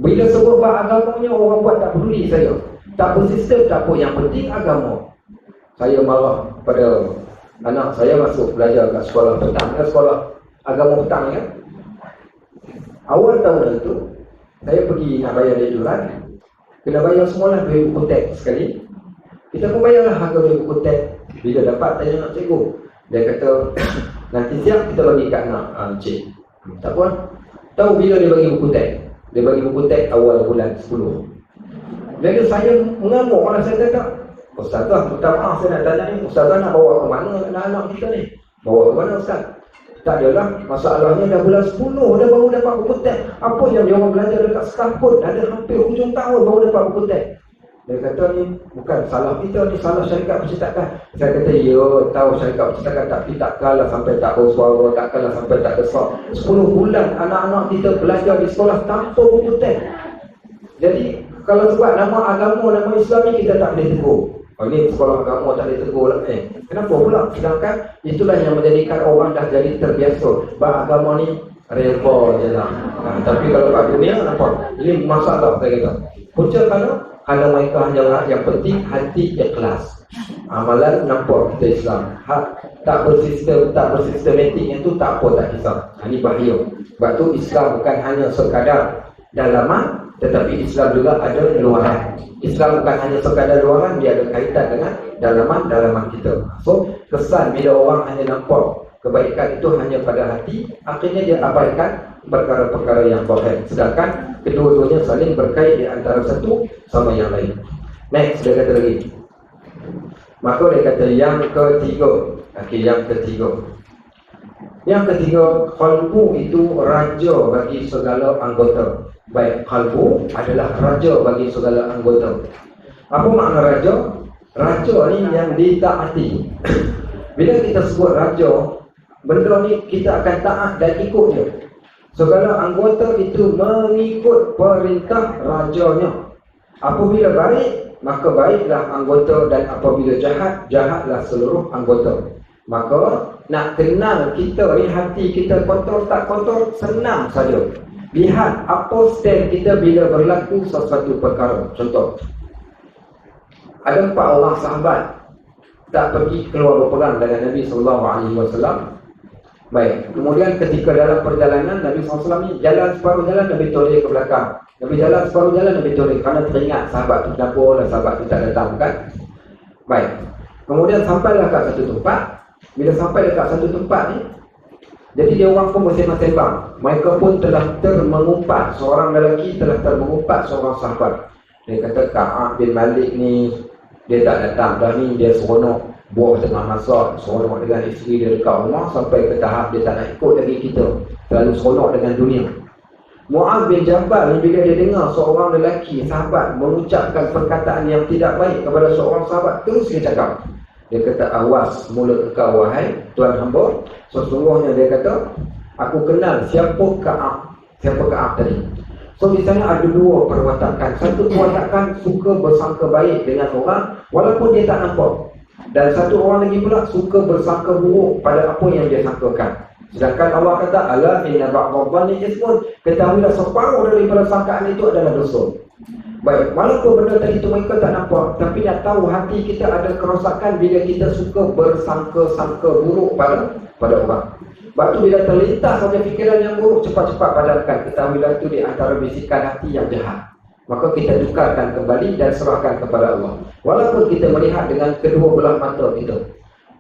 Bila sebut agamanya, orang buat tak peduli saya, tak bersistem, tak apa, yang penting agama. Saya marah pada anak saya masuk belajar kat sekolah petang, sekolah agama petang ya. Awal tahun itu saya pergi nak bayar deduran, kena bayar semualah 2 buku teks sekali. Kita pun bayarlah harga 2 buku teks. Bila dapat tanya nak cikgu, dia kata nanti siap kita bagi kat anak. Cik, tak apa. Tahu bila dia bagi buku teks? Dia bagi buku teks awal bulan 10. Jadi saya mengamuk, malah saya kata, Ustazah, minta maaf saya nak tanya ni, Ustazah nak bawa ke mana anak-anak kita ni? Bawa ke mana Ustaz? Tak adalah, masalahnya dah bulan 10 dah baru dapat buku teks. Apa yang dia orang belajar dekat sekolah pun ada hampir hujung tahun baru dapat buku teks. Dia kata ni bukan salah kita, ni salah syarikat percetakan. Saya kata ya, tahu syarikat percetakan, tapi tak kalah sampai tak bersuara, tak kalah sampai tak besar. 10 bulan anak-anak kita belajar di sekolah tanpa buku teks. Jadi kalau sebab nama agama, nama Islam ni kita tak boleh tegur. Oh, ini sekolah agama tak boleh tegur lah. Kenapa pula? Sedangkan itulah yang menjadikan orang dah jadi terbiasa. Bahawa agama ni reba je lah. Tapi kalau kat dunia, nampak? Ini masalah saya kata. Punca kalau mereka hanya yang penting hati ikhlas. Amalan nampak kita Islam. Tak bersistematik yang tu tak apa, tak kisah. Ini bahaya. Sebab tu Islam bukan hanya sekadar dalaman, tetapi Islam juga ada luaran. Islam bukan hanya sekadar luaran, dia ada kaitan dengan dalaman kita. So, kesan bila orang hanya nampak kebaikan itu hanya pada hati, akhirnya dia abaikan perkara-perkara yang baik. Sedangkan kedua-duanya saling berkait di antara satu sama yang lain. Next, dia kata lagi. Maka dia kata yang ketiga. Yang ketiga, qalbu itu raja bagi segala anggota. Baik, qalbu adalah raja bagi segala anggota. Apa makna raja? Raja ni yang ditaati. Bila kita sebut raja, benda ni kita akan taat dan ikut dia. Segala anggota itu mengikut perintah rajanya. Apabila baik, maka baiklah anggota, dan apabila jahat, jahatlah seluruh anggota. Maka nak kenal kita ni hati kita kotor tak kotor, senang saja. Lihat apa stand kita bila berlaku sesuatu perkara. Contoh, ada 4 orang sahabat tak pergi keluar berperang dengan Nabi SAW. Baik, kemudian ketika dalam perjalanan Nabi SAW ni jalan separuh jalan, Nabi toleh ke belakang. Nabi jalan separuh jalan, Nabi toleh, kerana teringat sahabat tu kenapa dan sahabat tu tak datang kan. Baik, kemudian sampailah kat satu tempat. Bila sampai dekat satu tempat ni, jadi dia orang pun masing-masing bang. Mereka pun telah termengumpat, seorang lelaki telah termengumpat seorang sahabat. Dia kata Ka'ab bin Malik ni, dia tak datang dah ni, dia seronok buah tengah masak, seronok dengan isteri dia dekat rumah, sampai ke tahap dia tak nak ikut lagi kita, terlalu seronok dengan dunia. Mu'adz bin Jabal ni, bila dia dengar seorang lelaki sahabat mengucapkan perkataan yang tidak baik kepada seorang sahabat, terus dia cakap. Dia kata, awas mulut engkau wahai tuan hamba, sesungguhnya dia kata, aku kenal siapa Ka'ab tadi. So di sana ada 2 perwatakan. Satu perwatakan suka bersangka baik dengan orang walaupun dia tak nampak, dan satu orang lagi pula suka bersangka buruk pada apa yang dia sangkakan. Sedangkan Allah kata, ala inna ba'dadh-dhanni ismun, ketahuilah separuh daripada sangkaan itu adalah dosa. Baik, walaupun benda tadi tu mereka tak nampak, tapi nak tahu hati kita ada kerosakan bila kita suka bersangka-sangka buruk pada orang. Sebab tu bila terlintas saja fikiran yang buruk, cepat-cepat padamkan. Ketahuilah itu di antara bisikan hati yang jahat. Maka kita tukarkan kembali dan serahkan kepada Allah. Walaupun kita melihat dengan kedua belah mata kita.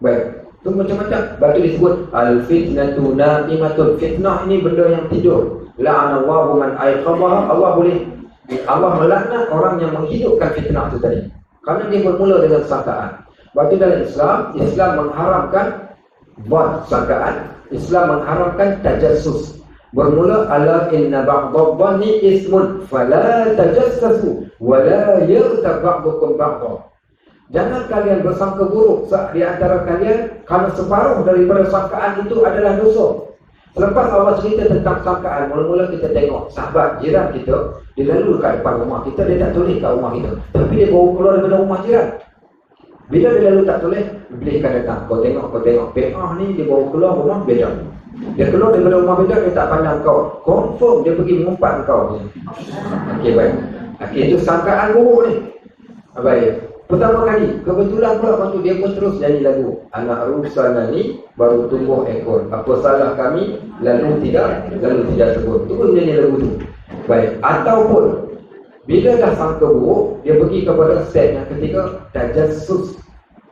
Baik, itu macam-macam. Sebab tu disebut al-fitnatu na'imatun. Fitnah ini benda yang tidur. La'anallahu man aiqabaha. Allah melaknat orang yang menghidupkan fitnah itu tadi, kerana dia bermula dengan sangkaan. Sebab itu dalam Islam mengharamkan buat sangkaan. Islam mengharamkan tajassus. Bermula ala inna ba'dadh-dhanni ismun fala tajassasu wala yaghtab ba'dukum ba'dha. Jangan kalian bersangka buruk di antara kalian, kerana separuh daripada sangkaan itu adalah dosa. Selepas Allah cerita tentang sangkaan, mula-mula kita tengok sahabat jiran kita, dia lalu kat depan rumah kita, dia tak toleh kat rumah kita, tapi dia bawa keluar daripada rumah jiran. Bila dia lalu tak toleh, Iblis akan datang. Kau tengok Pe'ah ni dia bawa keluar rumah beda. Dia keluar daripada rumah beda, dia tak pandang kau, confirm dia pergi mengumpat kau. Okey, baik. Okey, itu sangkaan buruk ni. Baik. Pertama kali, kebetulan pula waktu dia pun terus nyanyi lagu anak rusa nani baru tumbuh ekor. Apa salah kami lalu tidak tegur. Terus nyanyi lagu tu. Baik, ataupun bila dah sangka buruk, dia pergi kepada step yang ketiga, tajassus.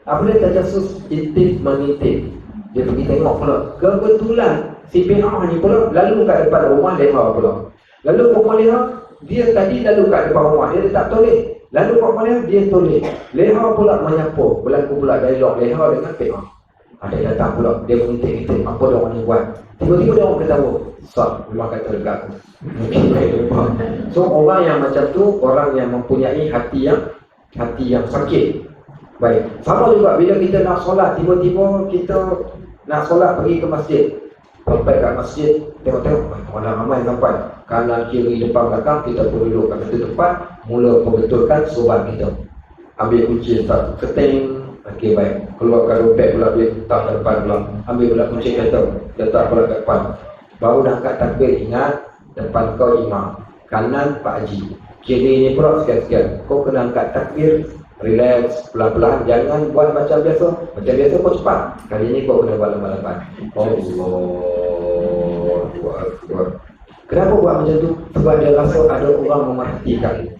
Apa dia tajassus? Intip mengintip. Dia pergi tengok pula. Kebetulan si PA ni pula lalu kat depan rumah leha pula. Lalu rumah leha, dia tadi lalu kat depan rumah, dia tak toleh. Lalu rumah leha, dia toleh. Leha pula menyapa, berlaku pula dialog leha dengan PA. Ada datang pula, dia mengintip-intip apa dia orang ni buat. Tiba-tiba dia orang ketawa. Sat, memang kata dekat aku. So orang yang macam tu, orang yang mempunyai hati yang sakit. Baik, sama juga bila kita nak solat, tiba-tiba kita nak solat pergi ke masjid. Sampai kat masjid, tengok-tengok orang ramai sampai. Kanan, kiri, depan, belakang, kita pun duduk kat situ depan. Mula perbetulkan sobat kita. Ambil kunci, tak keting. Okey, baik. Keluarkan dompet pula, dia letak ke depan pula. Ambil pula kunci kereta, letak pula ke depan. Baru dah angkat takbir, ingat depan kau imam, kanan Pak Haji, kiri ni pula sekian-sekian. Kau kena angkat takbir, relax, pelan-pelan, jangan buat macam biasa. Macam biasa kau cepat, kali ni kau kena buat lambat-lambat. Allahu Akbar. Kenapa buat macam tu? Sebab dia rasa ada orang memerhatikan.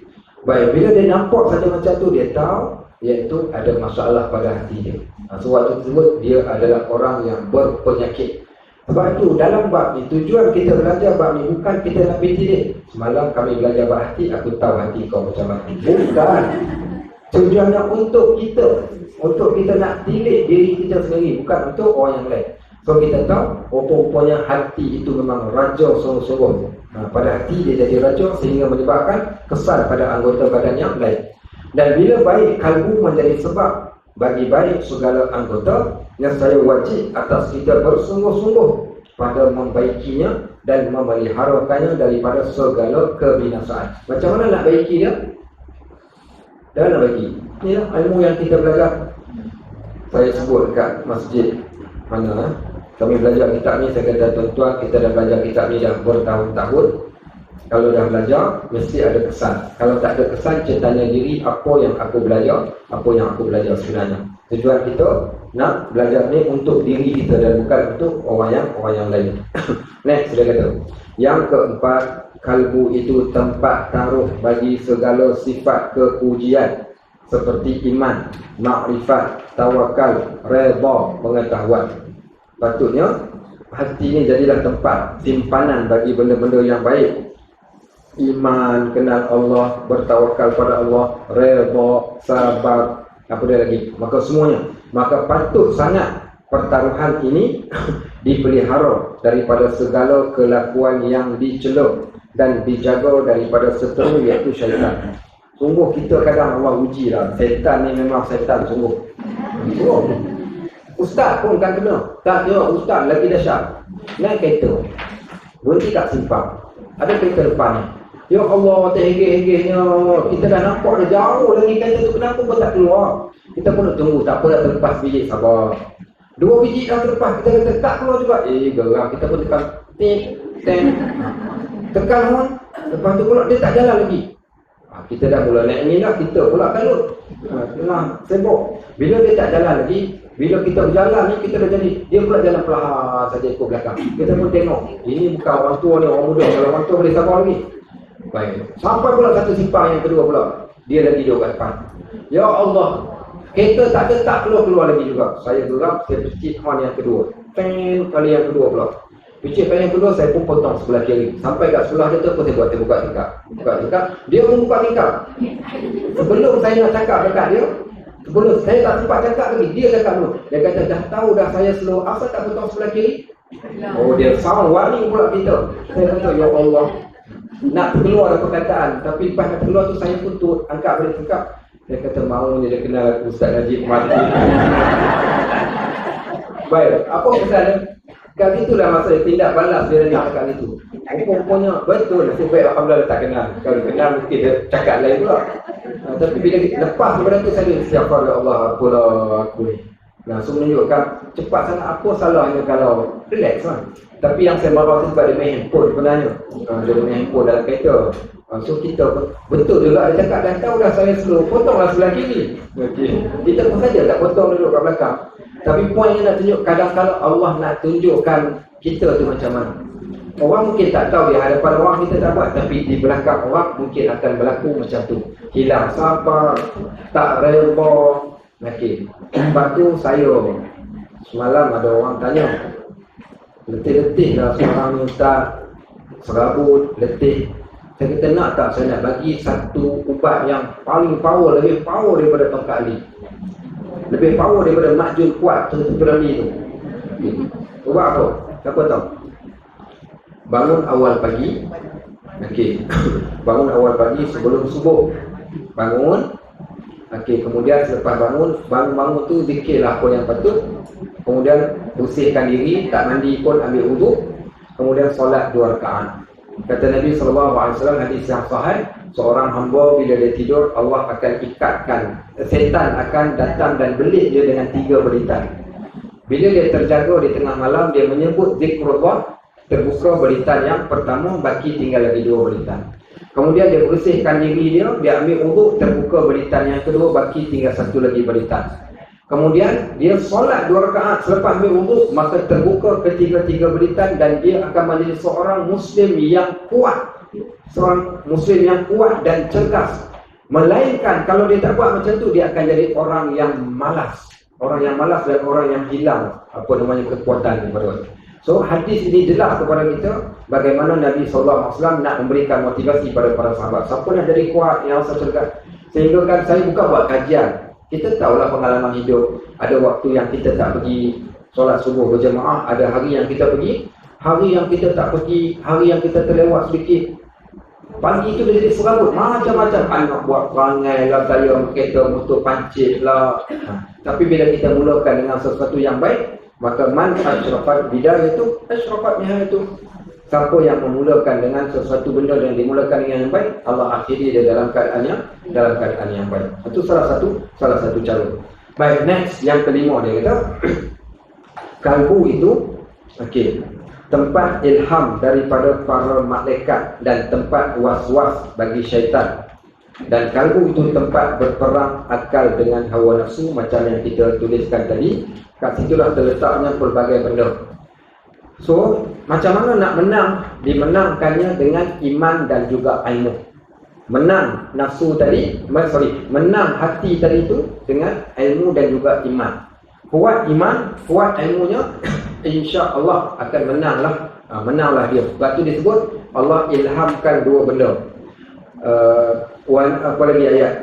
Baik, bila dia nampak saja macam tu, dia tahu iaitu ada masalah pada hati dia. So waktu tersebut dia adalah orang yang berpenyakit. Sebab itu dalam bab ni, tujuan kita belajar bab ni bukan kita nak pilih. Semalam kami belajar bab hati, aku tahu hati kau macam mana. Bukan. Tujuannya untuk kita nak pilih diri kita sendiri, bukan untuk orang yang lain. So kita tahu, rupa-rupanya hati itu memang raja sungguh-sungguh. Pada hati dia jadi raja sehingga menyebabkan kesan pada anggota badan yang lain. Dan bila baik kalbu menjadi sebab bagi baik segala anggota, yang saya wajib atas kita bersungguh-sungguh pada membaikinya dan memeliharakannya daripada segala kebinasaan. Macam mana nak baiki dia? Dan nak baiki. Inilah ilmu yang kita belajar. Saya sebut dekat masjid mana kami belajar kitab ni, saya kata tuan-tuan, kita dah belajar kitab ni dah bertahun-tahun. Kalau dah belajar, mesti ada kesan. Kalau tak ada kesan, kita tanya diri apa yang aku belajar sebenarnya. Tujuan kita nak belajar ni untuk diri kita dan bukan untuk orang yang lain. Next, dia kata, yang keempat, kalbu itu tempat taruh bagi segala sifat kepujian seperti iman, makrifat, tawakal, redha, pengetahuan. Patutnya hati ni jadilah tempat simpanan bagi benda-benda yang baik. Iman, kenal Allah, bertawakal pada Allah, redha, sabar, apa dia lagi? Maka semuanya. Maka patut sangat pertaruhan ini dipelihara daripada segala kelakuan yang dicela dan dijaga daripada seteru iaitu syaitan. Sungguh kita kadang Allah uji lah. Setan ni memang setan sungguh. Ustaz pun kan kena. Tak tengok ustaz lagi dahsyat. Naik kereta, berhenti tak simpang, ada kereta depan ni. Ya Allah, terhegeh-hegehnya. Kita dah nampak dah jauh lagi kereta tu, kenapa pun tak keluar? Kita pun nak tunggu, tak apa dah terlepas biji, sabar. 2 biji dah terlepas, kita kata tak keluar juga. Geram, kita pun tekan ten. Tekan pun, lepas tu pula dia tak jalan lagi. Kita dah mula naik ni dah, kita pula kalut. Tengah sibuk. Bila dia tak jalan lagi, bila kita berjalan ni, kita dah jadi, dia pula jalan perlahan saja ikut belakang. Kita pun tengok, ini bukan orang tua ni, orang muda. Kalau orang tua boleh sabar lagi. Baik. Sampai pula satu simpang yang kedua pula, dia lagi duduk kat depan. Ya Allah, kereta tak ada, tak keluar lagi juga. Saya geram, saya pecit horn yang kedua. Kali yang kedua pula. Picit kali yang kedua, saya pun potong sebelah kiri. Sampai kat sebelah dia tu, apa saya buat? Saya buka tingkap. Dia pun buka tingkap. Sebelum saya nak cakap dekat dia, sebelum saya tak sempat cakap lagi, dia cakap dulu. Dia kata, dah tahu dah saya slow, asal tak potong sebelah kiri? Oh, dia sound warning pula kita. Saya kata, ya Allah, nak keluar perkataan. Tapi lepas nak keluar tu, saya pun turut angkat balik tingkap. Dia kata, maunya dia kenal aku Ustaz Najib mati. Baik, apa pesan dia? Kali itulah masa dia tindak balas dia nak cakap itu. Rupanya betul, nasib baik alhamdulillah tak kenal. Kalau kenal mungkin dia cakap lain pula. Tapi bila lepas daripada tu saya siapa ya Allah, apalah aku ni. So menunjukkan cepat sangat, apa salahnya kalau relax lah. Tapi yang saya marah tu sebab dia main handphone sebenarnya. Dia main handphone dalam kereta. So kita betul juga dia cakap, dah tahu dah saya slow, potonglah sebelah kiri. Okay. Kita pun saja tak potong duduk kat belakang. Tapi poin yang nak tunjuk, kadang-kadang Allah nak tunjukkan kita tu macam mana. Orang mungkin tak tahu, di hadapan orang kita tak buat, tapi di belakang orang mungkin akan berlaku macam tu. Hilang sabar, tak reba. Okay. Sebab tu saya semalam ada orang tanya, letih-letih dah seorang ni Ustaz, serabut, letih. Saya kata nak tak, saya nak bagi satu ubat yang paling power, lebih power daripada tongkat Ali, lebih power daripada makjun kuat seperti Berani tu. Ubat apa? Siapa tahu? Bangun awal pagi. Okey. Bangun awal pagi sebelum subuh. Bangun. Okey, kemudian selepas bangun tu zikirlah apa yang patut. Kemudian bersihkan diri, tak mandi pun ambil wuduk. Kemudian solat 2 rakaat. Kata Nabi SAW, hadis yang sahih, seorang hamba bila dia tidur, Allah akan ikatkan, setan akan datang dan belit dia dengan 3 belitan. Bila dia terjaga di tengah malam, dia menyebut zikrullah, terbuka belitan yang pertama, baki tinggal lagi 2 belitan. Kemudian dia bersihkan diri dia ambil wuduk, terbuka belitan yang kedua, baki tinggal 1 lagi belitan. Kemudian dia solat 2 rakaat selepas ambil wuduk, maka terbuka ketiga-tiga belitan dan dia akan menjadi seorang Muslim yang kuat. Seorang Muslim yang kuat dan cerdas. Melainkan kalau dia tak buat macam tu, dia akan jadi orang yang malas. Orang yang malas dan orang yang hilang kekuatan daripada. So hadis ini jelas kepada kita bagaimana Nabi SAW nak memberikan motivasi pada para sahabat. Siapa nak jadi kuat, yang rasa cerdas. Sehingga kan saya bukan buat kajian. Kita tahulah pengalaman hidup. Ada waktu yang kita tak pergi solat subuh berjemaah, ada hari yang kita pergi, hari yang kita tak pergi, hari yang kita terlewat sedikit. Pagi itu dia jadi serabut, macam-macam. Anak buat perangai lah, saya kereta motor pancit lah. Tapi bila kita mulakan dengan sesuatu yang baik, maka man asyrafat bidayah itu, asyrafat nihayah itu. Siapa yang memulakan dengan sesuatu benda yang dimulakan dengan yang baik, Allah akhiri dia dalam keadaan yang baik. Itu salah satu cara. Baik, next yang kelima dia kata kalbu itu tempat ilham daripada para malaikat dan tempat was-was bagi syaitan. Dan kalbu itu tempat berperang akal dengan hawa nafsu, macam yang kita tuliskan tadi. Kat situlah terletaknya pelbagai benda. So, macam mana nak menang? Dimenangkannya dengan iman dan juga ilmu. Menang nafsu tadi, menang hati tadi itu dengan ilmu dan juga iman. Kuat iman, kuat ilmunya, insya-Allah akan menanglah dia. Sebab tu disebut Allah ilhamkan 2 benda. Apa lagi ayat?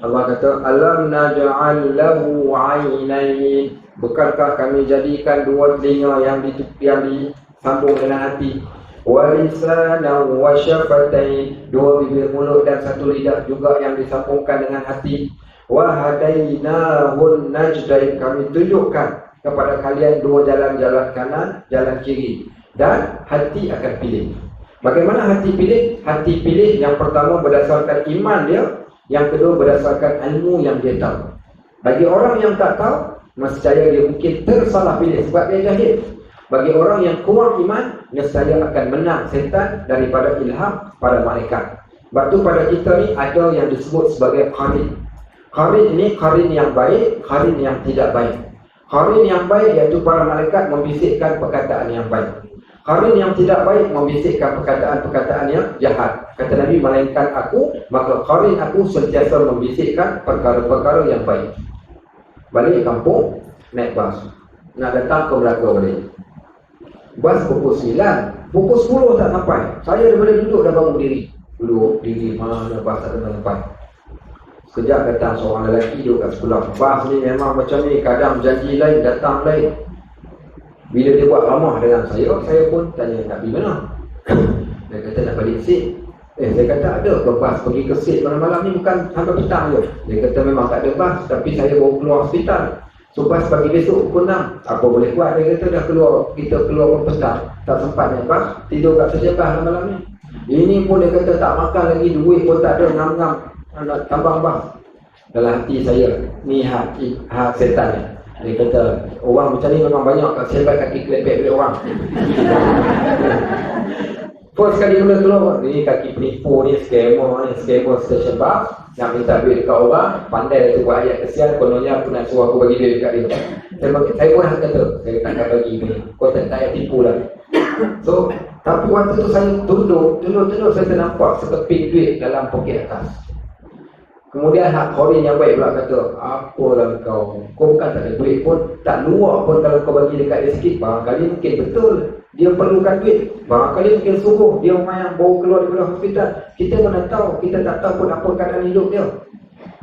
Allah kata, alam naj'al lahu 'ainain. Bukankah kami jadikan 2 telinga yang disambung dengan hati? Wa lisanan wa syafatain, 2 bibir mulut dan 1 lidah juga yang disambungkan dengan hati. Wa hadainahun najdain, kami tunjukkan kepada kalian 2 jalan kanan, jalan kiri. Dan hati akan pilih. Bagaimana hati pilih? Hati pilih yang pertama berdasarkan iman dia, yang kedua berdasarkan ilmu yang dia tahu. Bagi orang yang tak tahu, nescaya dia mungkin tersalah pilih sebab dia jahil. Bagi orang yang kuat iman, nescaya akan menang setan daripada ilham para malaikat. Sebab tu pada kita ni ada yang disebut sebagai qarin. Qarin ini qarin yang baik, qarin yang tidak baik. Qarin yang baik iaitu para malaikat membisikkan perkataan yang baik. Qarin yang tidak baik membisikkan perkataan-perkataan yang jahat. Kata Nabi, melainkan aku, maka qarin aku sentiasa membisikkan perkara-perkara yang baik. Balik kampung, naik bas. Nak datang ke Melaka balik. Bas pukul 9, pukul 10 tak sampai. Saya daripada duduk dah bangun diri. Duduk diri, mana bas tak sampai. Sekejap datang seorang lelaki duduk kat sebelah. Bas ni memang macam ni, kadang janji lain, datang lain. Bila dia buat ramah dengan saya pun tanya nak pergi mana. Dia kata nak balik Sik. Saya kata ada ke bas pergi ke Sik malam-malam ni, bukan sampai petang je. Dia kata memang tak ada bas, tapi saya baru keluar hospital. So bas pagi besok pukul 6. Apa boleh buat? Dia kata dah kita keluar pun petang. Tak sempat naik bas, tidur kat sejabah malam ni. Ini pun dia kata tak makan lagi, duit pun tak ada, ngam-ngam nak tambang bas. Dalam hati saya, ni hak setan ni. Dia kata, orang macam ni memang banyak kat sebat kaki kelepek duit orang. Pun sekali mula keluar, ni kaki penipu ni, scammer station bus, nak minta duit dekat orang, pandai tu buat ayat kesian, kononnya aku nak suruh aku bagi duit dekat dia. Saya pun dah kata, saya takkan bagi ni, kau tak payah tipu lah. So, tapi waktu tu saya tunduk saya ternampak sekeping duit dalam poket atas. Kemudian hak Khorin yang baik pula kata, apalah kau bukan tak ada duit pun, tak luar pun kalau kau bagi dekat dia sikit, barangkali mungkin betul dia perlukan duit, barangkali mungkin suruh dia orang yang baru keluar daripada hospital, kita mana tahu, kita tak tahu pun apa keadaan hidup dia.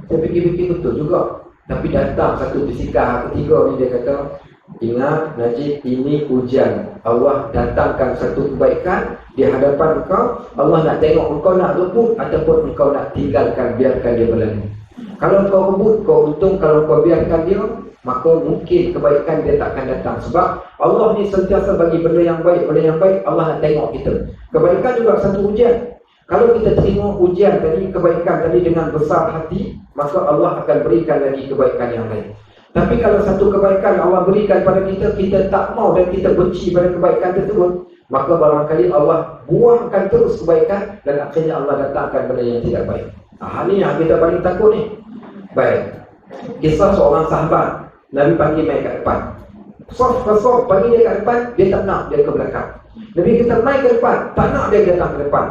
Saya fikir-fikir betul juga. Tapi datang satu bisikan ketiga ni, dia kata, ingat Najib, ini ujian. Allah datangkan satu kebaikan di hadapan engkau. Allah nak tengok engkau nak rebut ataupun engkau nak tinggalkan, biarkan dia berlalu. Kalau engkau rebut, kau untung. Kalau engkau biarkan dia, maka mungkin kebaikan dia tak akan datang. Sebab Allah ni sentiasa bagi benda yang baik. Allah nak tengok kita. Kebaikan juga satu ujian. Kalau kita terima ujian tadi, kebaikan tadi dengan besar hati, maka Allah akan berikan lagi kebaikan yang lain. Tapi kalau satu kebaikan Allah berikan pada kita, kita tak mau dan kita benci pada kebaikan tersebut, maka barangkali Allah buangkan terus kebaikan dan akhirnya Allah datangkan benda yang tidak baik. Hal ni yang kita paling takut ni. Baik, kisah seorang sahabat, Nabi panggil main kat depan. Sof panggil dia kat depan, dia tak nak, dia ke belakang. Nabi kata main ke depan, tak nak dia datang ke depan.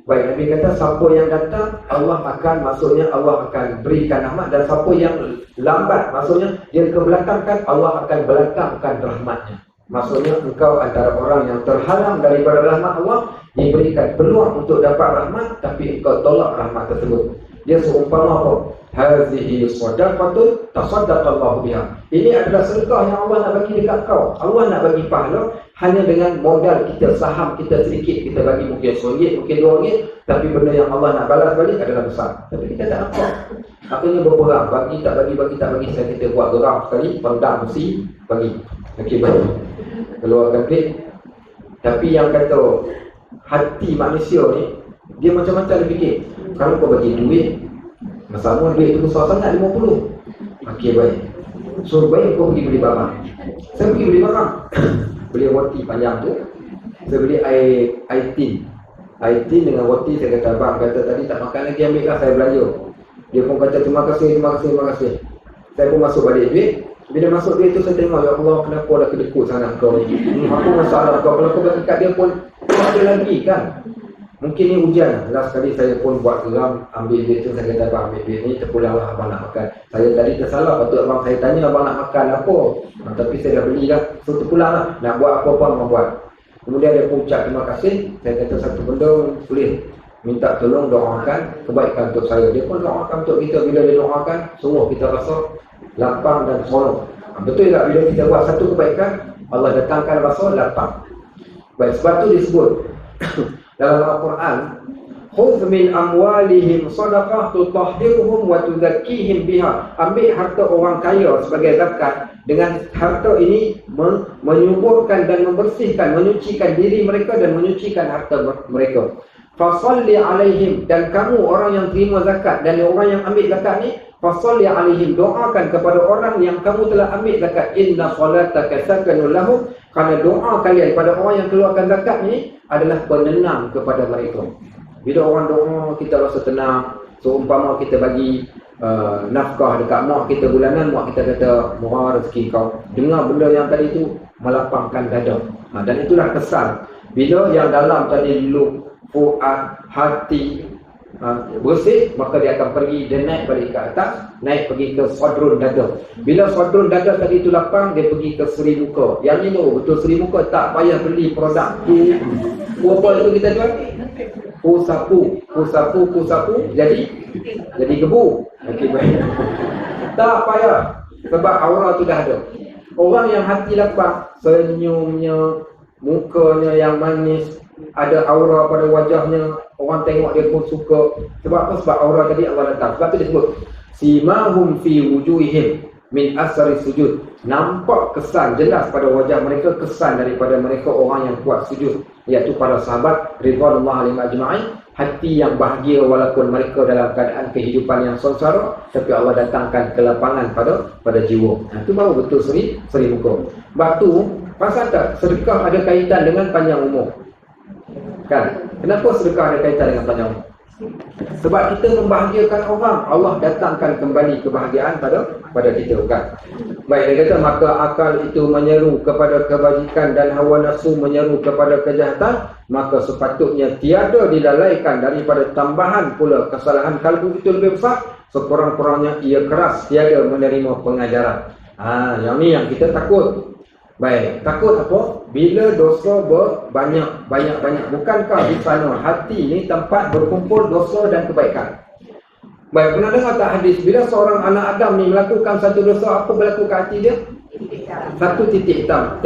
Baik, Nabi kata siapa yang datang, Allah akan berikan rahmat, dan siapa yang lambat, maksudnya dia ke belakang kan, Allah akan belakangkan rahmatnya. Maksudnya engkau antara orang yang terhalang daripada rahmat Allah, diberikan peluang untuk dapat rahmat, tapi engkau tolak rahmat tersebut. Dia seumpama apa? Hazihi shadaqatun tasaddaqallahu biha. Ini adalah sedekah yang Allah nak bagi dekat kau. Allah nak bagi pahala hanya dengan modal kita, saham kita sedikit, kita bagi mungkin RM1, mungkin RM2, tapi benda yang Allah nak balas balik adalah besar. Tapi kita tak nampak. Akhirnya berperang, bagi tak bagi. Saya kita buat geram sekali, pendam mesti bagi. Okey, baik. Keluarkan duit. Tapi yang kata hati manusia ni, dia macam-macam dia fikir. Kalau kau bagi duit, sama duit tu besar sangat, 50. Okey, baik. So baik kau pergi beli barang. Saya pergi beli barang. Beli roti panjang tu. Saya beli air tin dengan roti. Saya kata, abang kata tadi tak makan lagi, ambil lah, saya belanja. Dia pun kata terima kasih. Saya pun masuk balik duit. Bila masuk duit tu saya tengok, ya Allah, kenapa dah kedekut sangat kau ni. Apa masalah kau? Kalau kau bagi kat dia pun ada lagi kan. Mungkin ni ujian. Last kali saya pun buat geram, ambil duit tu. Saya kata, abang ambil duit ni, terpulanglah abang nak makan. Saya tadi tersalah, patut abang saya tanya abang nak makan apa. Tapi saya dah beli dah, so terpulanglah. Nak buat apa-apa abang buat. Kemudian dia pun ucap terima kasih. Saya kata satu benda boleh minta tolong doakan kebaikan untuk saya. Dia pun doakan untuk kita. Bila dia doakan, semua kita rasa lapang dan seronok. Betul tak? Bila kita buat satu kebaikan, Allah datangkan rasa lapang. Baik, sebab tu disebut dalam Al-Quran, khudh min amwalihim sadaqah tutahhiruhum wa tuzakkihim biha. Ambil harta orang kaya sebagai zakat. Dengan harta ini menyuburkan dan membersihkan, menyucikan diri mereka dan menyucikan harta mereka. Fasalli alaihim, dan kamu orang yang terima zakat dan orang yang ambil zakat ni, fasalli alaihim, doakan kepada orang yang kamu telah ambil zakat. Inna salataka sakanun lahum, kerana doa kalian pada orang yang keluarkan zakat ni adalah penenang kepada mereka. Bila orang doa, kita rasa tenang. Seumpama kita bagi nafkah dekat mak kita bulanan, mak kita kata, murah rezeki kau. Dengar benda yang tadi tu melapangkan dada. Dan itulah kesan. Bila yang dalam tadi lub, fuad, hati bersih, maka dia akan pergi, dia naik balik ke atas, naik pergi ke sodrun dada. Bila sodrun dada tadi tu lapang, dia pergi ke Seri Muka. Yang ni betul Seri Muka, tak payah beli produk tu. Apa itu kita jual? Pusapu, jadi gebu. Okey, baik. Tak payah, sebab aura tu dah ada. Orang yang hati lapang, senyumnya, mukanya yang manis, ada aura pada wajahnya, orang tengok dia pun suka. Sebab apa? Sebab aura tadi Allah datang. Sebab tu disebut simahum fi wujuhihim min asari sujud. Nampak kesan jelas pada wajah mereka, kesan daripada mereka orang yang kuat sujud, iaitu para sahabat ridwanullah alaihim ajma'in. Hati yang bahagia walaupun mereka dalam keadaan kehidupan yang sengsara, tapi Allah datangkan kelapangan pada jiwa. Itu baru betul Seri Muka. Sebab tu, pasal tak sedekah ada kaitan dengan panjang umur. Kan? Kenapa sedekah ada kaitan dengan panjang umur? Sebab kita membahagiakan orang, Allah datangkan kembali kebahagiaan pada kita, kan? Baik, dia kata maka akal itu menyeru kepada kebajikan dan hawa nafsu menyeru kepada kejahatan, maka sepatutnya tiada dilalaikan daripada tambahan pula kesalahan kalbu itu lebih besar, sekurang-kurangnya ia keras tiada menerima pengajaran. Yang ni yang kita takut. Baik, takut apa? Bila dosa berbanyak. Bukankah di sana hati ni tempat berkumpul dosa dan kebaikan? Baik, pernah dengar tak hadis? Bila seorang anak Adam ni melakukan satu dosa, apa berlaku ke hati dia? Satu titik hitam.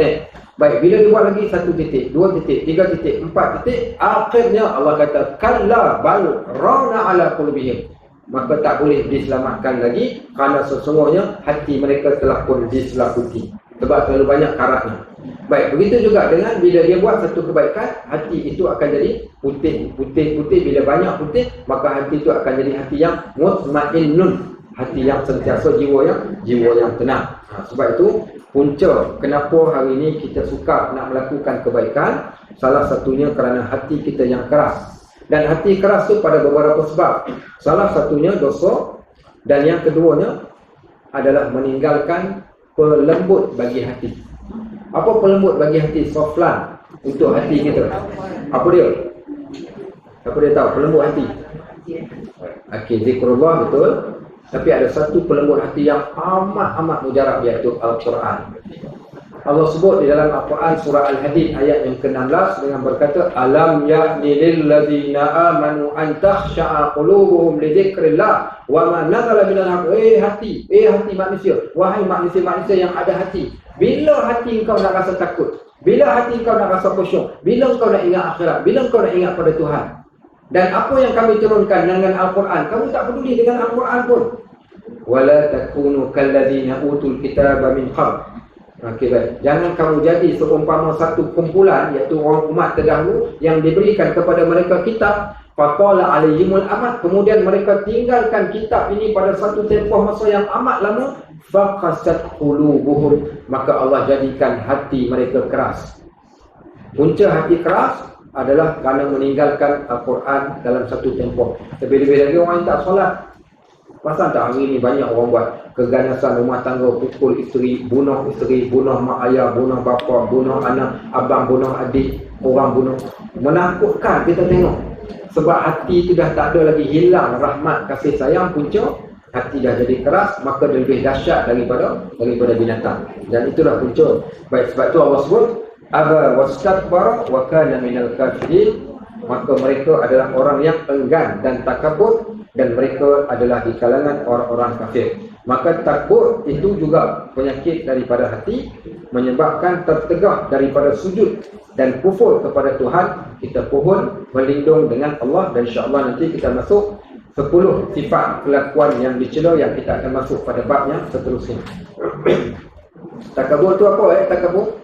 Baik, bila dia buat lagi 1 titik, 2 titik, 3 titik, 4 titik, akhirnya Allah kata, kalla bal rana ala qulubihim. Maka tak boleh diselamatkan lagi, kerana sesungguhnya hati mereka telah pun diselaputi. Sebab terlalu banyak karatnya. Baik, begitu juga dengan bila dia buat satu kebaikan, hati itu akan jadi putih. Bila banyak putih, maka hati itu akan jadi hati yang mutmainnun, hati yang sentiasa jiwa yang tenang. Sebab itu punca kenapa hari ini kita suka nak melakukan kebaikan, salah satunya kerana hati kita yang keras. Dan hati keras itu pada beberapa sebab. Salah satunya dosa, dan yang keduanya adalah meninggalkan pelembut bagi hati. Apa pelembut bagi hati? Soflan untuk hati kita. Apa dia? Apa dia tahu? Pelembut hati. Okey, zikrullah betul. Tapi ada satu pelembut hati yang amat mujarab, iaitu Al-Quran. Allah sebut di dalam Al-Quran surah Al-Hadid ayat yang ke-16 dengan berkata, alam ya'ni lil ladzina amanu an takhsha'a qulubuhum li dzikrillah wa ma nazala minal haqq. Hati manusia, wahai manusia yang ada hati, bila hati engkau nak rasa takut, bila hati engkau nak rasa khusyuk, bila engkau nak ingat akhirat, bila engkau nak ingat pada Tuhan, dan apa yang kami turunkan dengan Al-Quran, kamu tak peduli dengan Al-Quran pun. Wala takunu kalladzina utul kitaba min qabl. Okey, baik. Jangan kamu jadi seumpama satu kumpulan, iaitu orang umat terdahulu yang diberikan kepada mereka kitab, faqala alaihimul amad, kemudian mereka tinggalkan kitab ini pada satu tempoh masa yang amat lama, faqasat qulubuhum, maka Allah jadikan hati mereka keras. Punca hati keras adalah kerana meninggalkan Al-Quran dalam satu tempoh. Lebih-lebih lagi orang yang tak solat. Pasal tak hari ini banyak orang buat keganasan rumah tangga, pukul isteri, bunuh mak ayah, bunuh bapa, bunuh anak, abang bunuh adik, orang bunuh. Menakutkan kita tengok. Sebab hati itu dah tak ada lagi, hilang rahmat kasih sayang, punca hati dah jadi keras, maka dia lebih dahsyat daripada binatang. Dan itulah punca. Baik, sebab tu Allah sebut aba wastakbara wa kana minal kafirin, maka mereka adalah orang yang enggan dan takabur, dan mereka adalah di kalangan orang-orang kafir. Maka takut itu juga penyakit daripada hati, menyebabkan tertegak daripada sujud dan kufur kepada Tuhan. Kita pohon berlindung dengan Allah, dan insya-Allah nanti kita masuk 10 sifat kelakuan yang dicela, yang kita akan masuk pada bab yang seterusnya. Takabur tu apa? Takabur?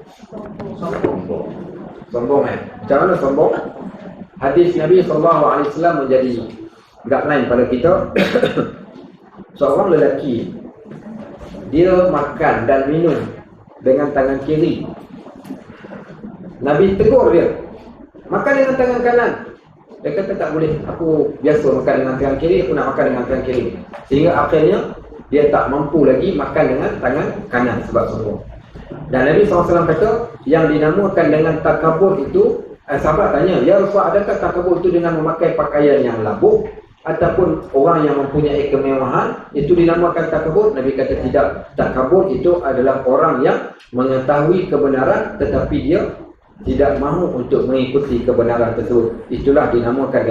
Sombong. Macam mana sombong? Hadis Nabi SAW menjadi guideline pada kita. Seorang lelaki, dia makan dan minum dengan tangan kiri. Nabi tegur dia, makan dengan tangan kanan. Dia kata tak boleh, aku biasa makan dengan tangan kiri, aku nak makan dengan tangan kiri. Sehingga akhirnya dia tak mampu lagi makan dengan tangan kanan sebab sombong. Dan Nabi SAW kata, yang dinamakan dengan takabur itu, sahabat tanya, ya Rasulullah, adakah takabur itu dengan memakai pakaian yang labuh, ataupun orang yang mempunyai kemewahan itu dinamakan takabur? Nabi kata tidak. Takabur itu adalah orang yang mengetahui kebenaran tetapi dia tidak mahu untuk mengikuti kebenaran tersebut. Itulah dinamakan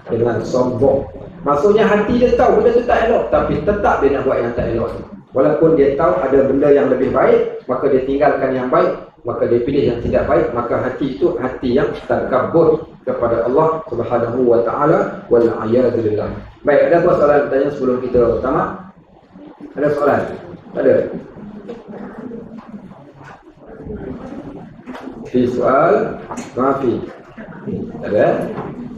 dengan sombong. Maksudnya hati dia tahu benda itu tak elok, tapi tetap dia nak buat yang tak elok. Walaupun dia tahu ada benda yang lebih baik, maka dia tinggalkan yang baik, maka dia pilih yang tidak baik. Maka hati itu hati yang takabur kepada Allah Subhanahu wa taala, wal a'yadzillah. Baik, ada apa soalan bertanya sebelum kita tamat? Ada soalan? Ada? Fi soal? Maafi. Ada?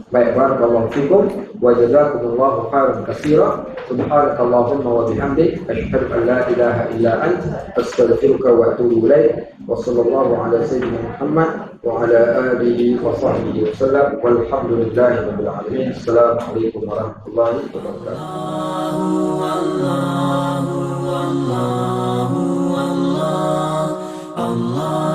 Baik, barakallahu fikum wa jazakumullahu khairan katsira. Subhanakallahumma wa bihamdik asyhadu an la ilaha illa anta astaghfiruka wa atubu ilaik. Wa sallallahu ala sayyidina Muhammad wa ala alihi wa sahbihi wasallam walhamdulillahi rabbil alamin. Assalamualaikum warahmatullahi wabarakatuh. Allah